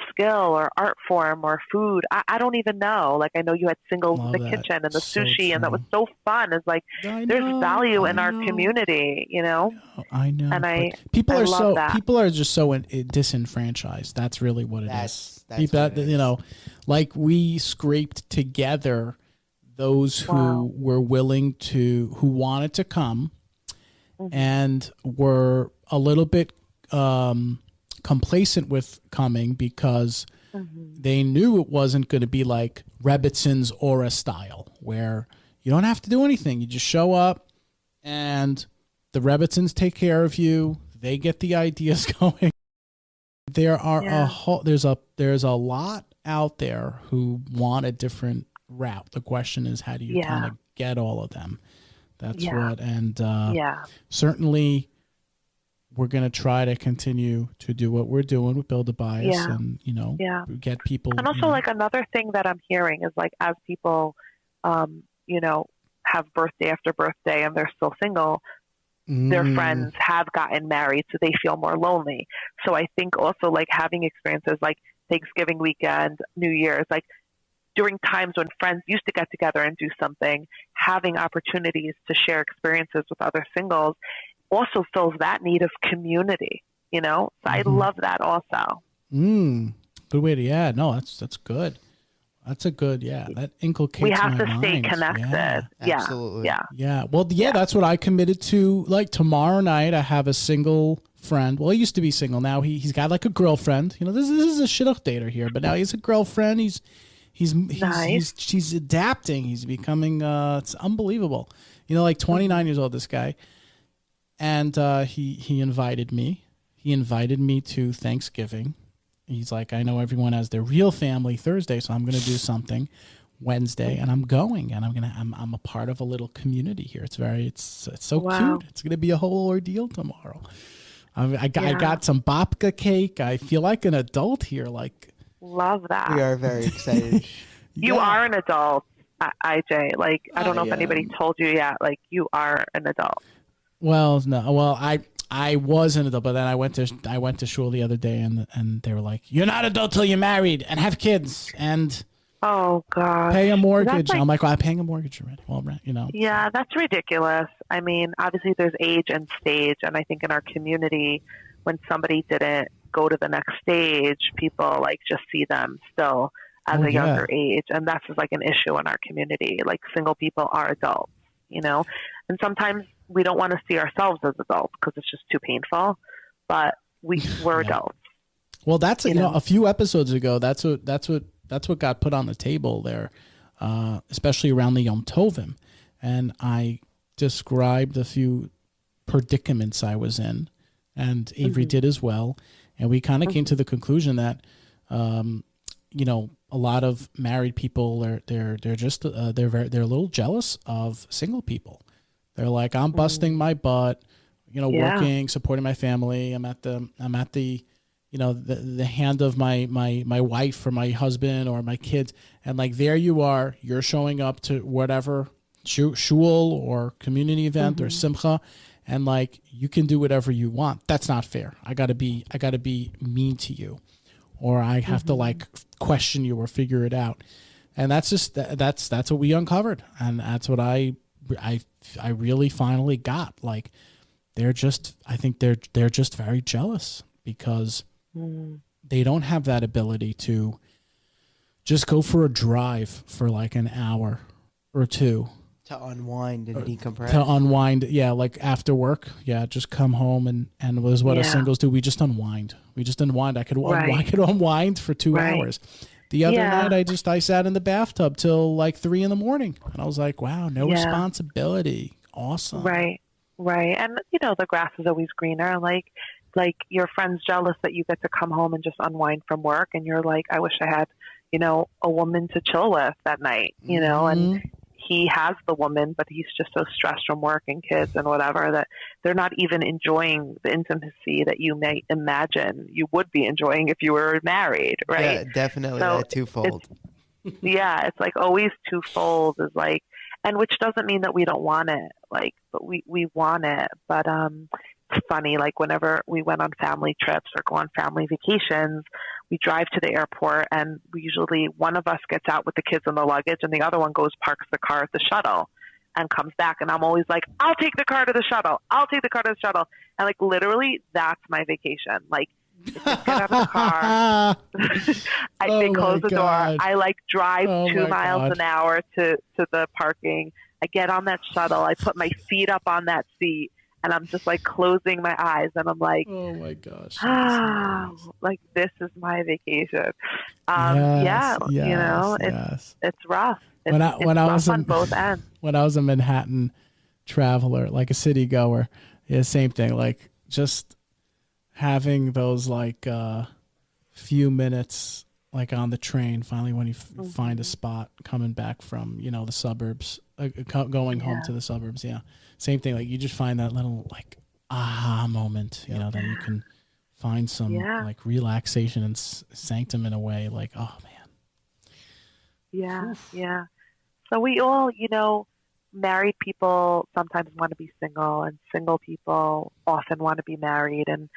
skill or art form or food. I don't even know. Like, I know you had singles in the kitchen and the sushi, and that was so fun. It's like, there's value in our community, I know. And people are just so disenfranchised. That's really what it is. People, like, we scraped together those who were willing to, who wanted to come, and were a little bit complacent with coming, because they knew it wasn't going to be like Rebbitzins Aura style, where you don't have to do anything. You just show up and the Rebbitzins take care of you. They get the ideas going. There are there's a lot out there who want a different route. The question is, how do you kind of get all of them? That's what, and certainly we're going to try to continue to do what we're doing with Build a Bias, and, get people. And also, like, another thing that I'm hearing is, like, as people, have birthday after birthday and they're still single, their friends have gotten married, so they feel more lonely. So I think also, like, having experiences like Thanksgiving weekend, New Year's, like, during times when friends used to get together and do something, having opportunities to share experiences with other singles also fills that need of community, So I love that also. Good way to, no, that's good. That's a good, that inculcates we have to my stay mind. connected. Absolutely. Well, that's what I committed to. Like, tomorrow night I have a single friend. Well, he used to be single. Now he's got like a girlfriend. This is a shidduch dater here, but now he's a girlfriend. She's adapting. He's becoming it's unbelievable. Like 29 years old, this guy. And he invited me. He invited me to Thanksgiving. He's like, I know everyone has their real family Thursday, so I'm going to do something Wednesday, and I'm going, and I'm a part of a little community here. It's so cute. It's going to be a whole ordeal tomorrow. I got some babka cake. I feel like an adult here. Like, love that. We are very excited. You are an adult, IJ. Like, I don't know if anybody told you yet. Like, you are an adult. Well, no. Well, I was an adult, but then I went to shul the other day, and they were like, "You're not adult till you're married and have kids and oh god, pay a mortgage." I'm like, well, I'm paying a mortgage already. Well, Yeah, that's ridiculous. I mean, obviously there's age and stage, and I think in our community, when somebody didn't go to the next stage, people like just see them still as a younger age, and that's just like an issue in our community. Like single people are adults, and sometimes we don't want to see ourselves as adults because it's just too painful, but we're adults. Well, that's a few episodes ago. That's what got put on the table there, especially around the Yom Tovim, and I described a few predicaments I was in, and Avery did as well, and we kind of came to the conclusion that, a lot of married people they're a little jealous of single people. They're like, I'm busting my butt, working, supporting my family. I'm at the the hand of my wife or my husband or my kids, and like there you are, you're showing up to whatever shul or community event or simcha, and like you can do whatever you want. That's not fair. I gotta be mean to you, or I have to like question you or figure it out. And that's just that's what we uncovered, and that's what I really finally got. Like I think they're just very jealous because they don't have that ability to just go for a drive for like an hour or two to unwind and decompress. To unwind, like after work, just come home and was what us singles do. We just unwind. I could unwind for 2 hours. The other night, I sat in the bathtub till like 3 a.m, and I was like, wow, no responsibility. Awesome. Right. And the grass is always greener. Like your friend's jealous that you get to come home and just unwind from work, and you're like, I wish I had, a woman to chill with that night, and he has the woman, but he's just so stressed from work and kids and whatever that they're not even enjoying the intimacy that you may imagine you would be enjoying if you were married, right? Yeah, definitely. So that twofold. It's like always twofold is like, and which doesn't mean that we don't want it, but we want it. But it's funny, like whenever we went on family trips or go on family vacations, we drive to the airport, and we usually one of us gets out with the kids and the luggage, and the other one goes parks the car at the shuttle and comes back. And I'm always like, I'll take the car to the shuttle. And like literally, that's my vacation. Like, just get out of the car. They close the door. I like drive 2 miles an hour to the parking. I get on that shuttle. I put my feet up on that seat. And I'm just like closing my eyes, and I'm like, oh my gosh, like this is my vacation. It's rough. It's rough on both ends. When I was a Manhattan traveler, like a city goer, same thing. Like just having those like few minutes, like on the train. Finally, when you find a spot coming back from the suburbs, going home to the suburbs, same thing. Like you just find that little like aha moment, that you can find some like relaxation and sanctum in a way. Like, oh man. Yeah. So we all, married people sometimes want to be single, and single people often want to be married, and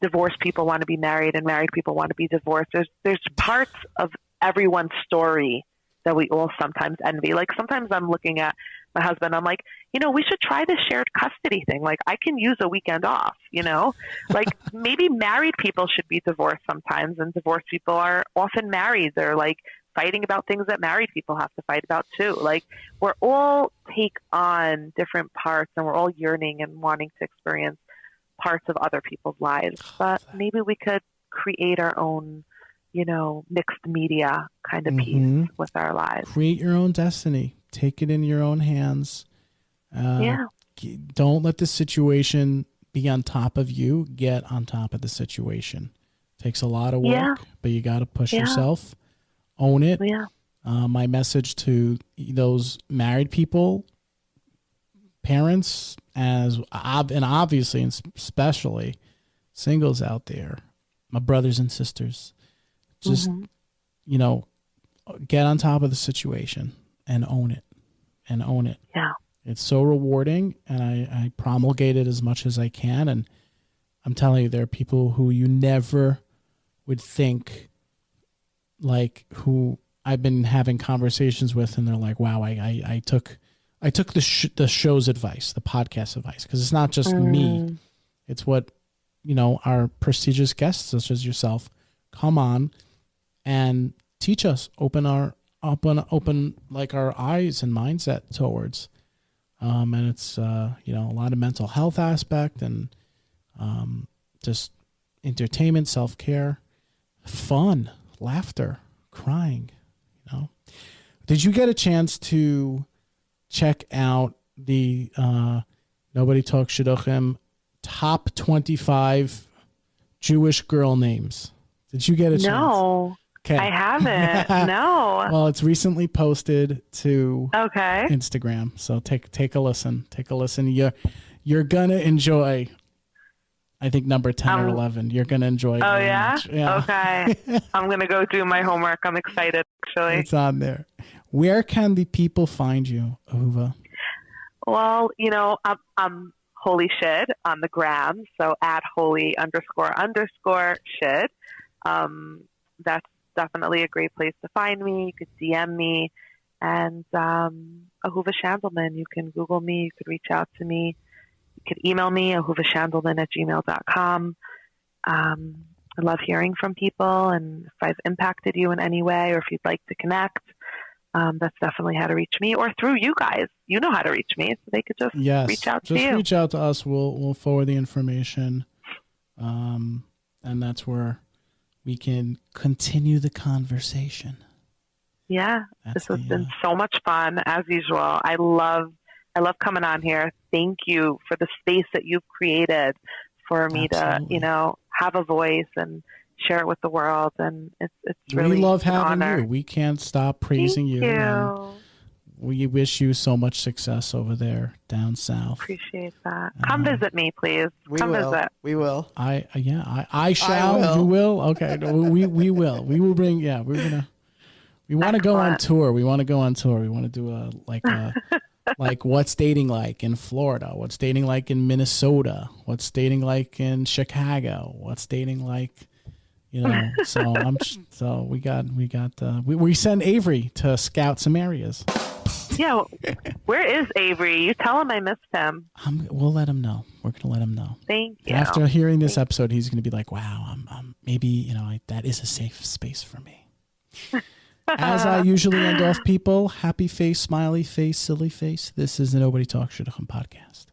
divorced people want to be married, and married people want to be divorced. There's parts of everyone's story that we all sometimes envy. Like sometimes I'm looking at my husband, I'm like, we should try this shared custody thing. Like I can use a weekend off, like maybe married people should be divorced sometimes, and divorced people are often married. They're like fighting about things that married people have to fight about too. Like we're all take on different parts, and we're all yearning and wanting to experience parts of other people's lives, but maybe we could create our own, mixed media kind of piece with our lives. Create your own destiny. Take it in your own hands. Don't let the situation be on top of you. Get on top of the situation. Takes a lot of work, but you got to push yourself. Own it. My message to those married people, parents, and obviously and especially singles out there, my brothers and sisters, just get on top of the situation and own it. It's so rewarding, and I promulgate it as much as I can. And I'm telling you, there are people who you never would think, like, who I've been having conversations with, and they're like, wow, I took the show's advice, the podcast advice, because it's not just me. It's what, our prestigious guests, such as yourself, come on and teach us, open like our eyes and mindset towards. And it's, a lot of mental health aspect and just entertainment, self-care, fun, laughter, crying, Did you get a chance to check out the Nobody Talks Shidduchim top 25 Jewish girl names? Did you get a chance? No. Okay. I haven't. No. Well, it's recently posted to Instagram. So take a listen. Take a listen. You're gonna enjoy. I think number 10 or 11. You're gonna enjoy. Oh yeah? Yeah. Okay. I'm gonna go do my homework. I'm excited. Actually, it's on there. Where can the people find you, Ahuva? Well, I'm Holy Shid on the gram. So at @holy__Shid. That's definitely a great place to find me. You could DM me, and Ahuva Shandelman. You can Google me. You could reach out to me. You could email me, ahuvashandelman@gmail.com. I love hearing from people, and if I've impacted you in any way, or if you'd like to connect, that's definitely how to reach me, or through you guys. You know how to reach me, so they could just reach out to you. Just reach out to us. We'll forward the information, and that's where we can continue the conversation. Yeah, this has been so much fun, as usual. I love coming on here. Thank you for the space that you've created for me to, have a voice and share it with the world. And it's really we love having honor. you. We can't stop praising you. And we wish you so much success over there down south. Appreciate that. Come visit me, please. Come visit. We will. I shall. You will. Okay. We will. We will bring. Yeah, we want to go on tour. We want to go on tour. We want to do a like what's dating like in Florida? What's dating like in Minnesota? What's dating like in Chicago? What's dating like, so we send Avery to scout some areas. Yeah. Where is Avery? You tell him I missed him. We'll let him know. We're going to let him know. Thank you. After hearing this episode, he's going to be like, wow, maybe, that is a safe space for me. As I usually end off people, happy face, smiley face, silly face. This is the Nobody Talks Shidduchim podcast.